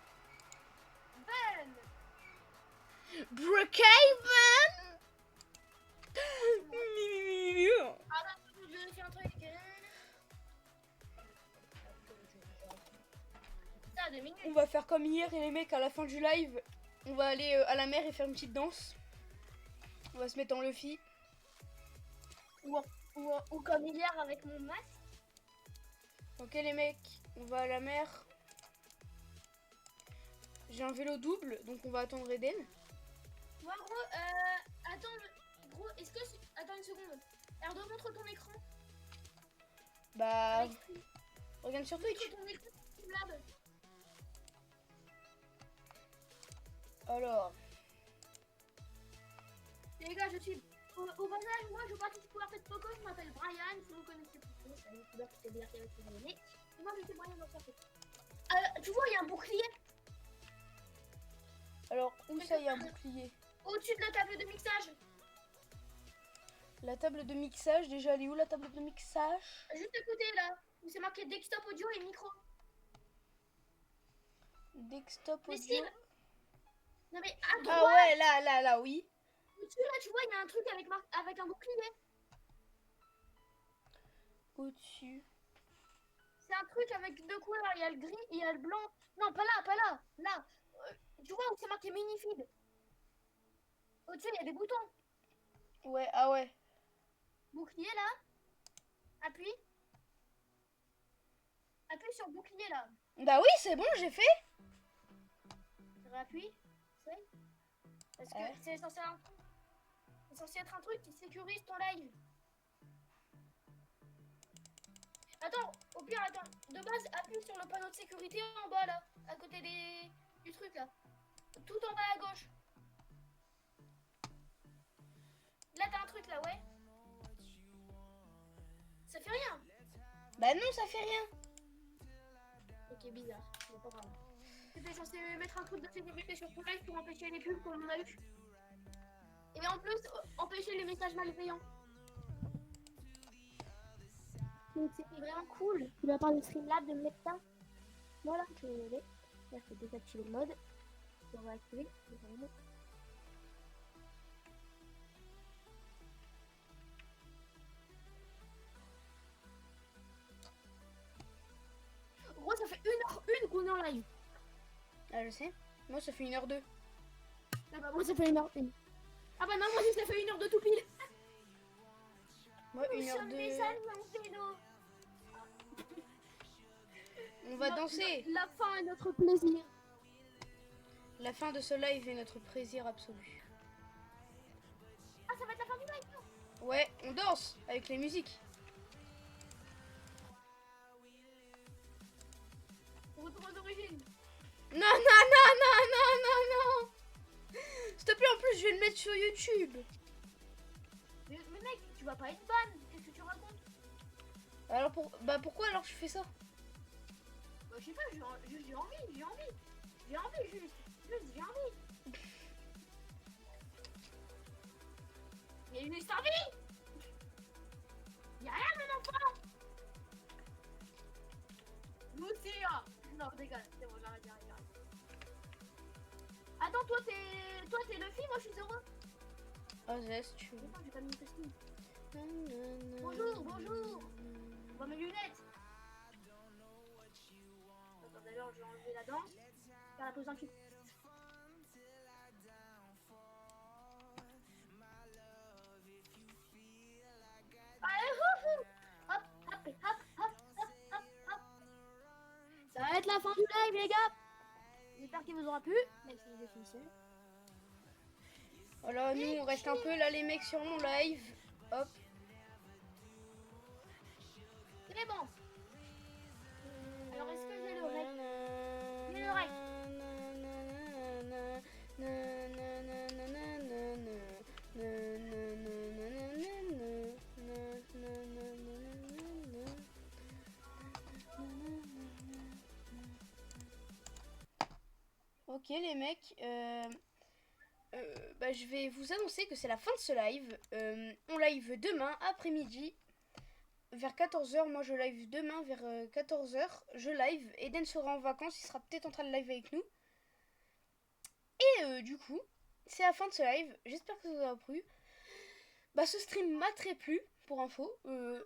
Ben. Brookhaven. Ah non, je vais faire un truc. Ça, 2 minutes. On va faire comme hier et les mecs à la fin du live, on va aller à la mer et faire une petite danse. On va se mettre en Luffy. Ou comme hier avec mon masque. Ok les mecs, on va à la mer. J'ai un vélo double, donc on va attendre Eden. Moi, gros, attends, gros, est-ce que... Attends une seconde. Erdo, montre ton écran. Bah, Avec regarde sur Twitch. ton écran, Streamlab. Alors, Et les gars, je suis... Au passage, moi, je participe au RP de Poco, je m'appelle Brian, si vous connaissez Poco, c'est un youtubeur qui fait des RP avec ses abonnés. Et moi, je suis Brian dans RP. Tu vois, il y a un bouclier où ça y a un bouclier? au-dessus de la table de mixage. La table de mixage, déjà elle est où la table de mixage? Juste à côté, là, où c'est marqué desktop audio et micro. Desktop Mais audio. si... Non mais, à droite, Ah ouais, là, oui. au-dessus, là, tu vois, il y a un truc avec un bouclier. Au-dessus. C'est un truc avec deux couleurs, il y a le gris et il y a le blanc. Non, pas là, pas là, là. Tu vois où c'est marqué Minifeed? Au-dessus, il y a des boutons. Ouais, ah ouais. Bouclier, là. Appuie. appuie sur bouclier là. Bah oui, c'est bon, j'ai fait. Réappuie. C'est. Parce que Ouais. c'est censé être un truc qui sécurise ton live. Attends, au pire, attends. De base, appuie sur le panneau de sécurité en bas là, à côté du truc là. Tout en bas à gauche. Là, t'as un truc là, ouais. Ça fait rien. Bah non, ça fait rien. Ok, bizarre. Mais pas grave. C'était censé mettre un truc de sécurité sur ton live pour empêcher les pubs comme on a eu. Et en plus, empêcher les messages malveillants. Donc c'était vraiment cool de la part de Streamlab de me mettre ça. Voilà, je vais y aller. Là, je peux désactiver le mode. On va activer. En gros, ça fait 1h01 qu'on est en live. Ah, je sais. Moi, ça fait 1h02. Ah bah, moi, ça fait 1h01. Ah bah non, moi aussi, ça fait 1h02 tout pile. Moi, Nous sommes des 1h02. Allemands en vélo. On va danser. La fin est notre plaisir. La fin de ce live est notre plaisir absolu. Ah, ça va être la fin du live, non? Ouais, on danse avec les musiques. Retour aux origines. Non, non, non, non, non, non, non. S'il te plaît, en plus, je vais le mettre sur YouTube. Mais mec, tu vas pas être ban. Qu'est-ce que tu racontes? Alors, pourquoi alors tu fais ça? Bah, je sais pas, j'ai envie. J'ai envie, juste, j'ai envie. Il y a une histoire vie. Y'a rien, mon enfant. Nous aussi, hein. Non, déconne, c'est bon, j'arrête. Attends, toi t'es Luffy, moi je suis Zoro. Oh, Zest, tu veux. Attends, j'ai pas mis mon costume. Bonjour. On va mes lunettes. Attends, d'ailleurs, je vais enlever la dent. Faire la pose d'un cul. Allez, hop. Ça va être la fin du live, les gars. J'espère qu'il vous aura plu, même si je suis seul. Voilà, nous, on reste un peu là, les mecs, sur mon live. Hop. C'est bon. Alors, est-ce que j'ai le rec? J'ai le rec. Ok les mecs, je vais vous annoncer que c'est la fin de ce live. On live demain après-midi vers 14h. Moi je live demain vers 14h. Je live. Eden sera en vacances, il sera peut-être en train de live avec nous. Et du coup, c'est la fin de ce live. J'espère que ça vous aura plu. Ce stream m'a très plu. Pour info,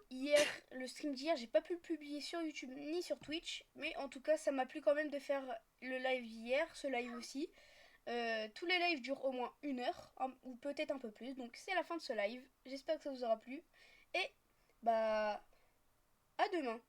hier, le stream d'hier, j'ai pas pu le publier sur YouTube ni sur Twitch, mais en tout cas, ça m'a plu quand même de faire le live d'hier, ce live aussi. Tous les lives durent au moins 1 heure, ou peut-être un peu plus, donc c'est la fin de ce live. J'espère que ça vous aura plu, et à demain.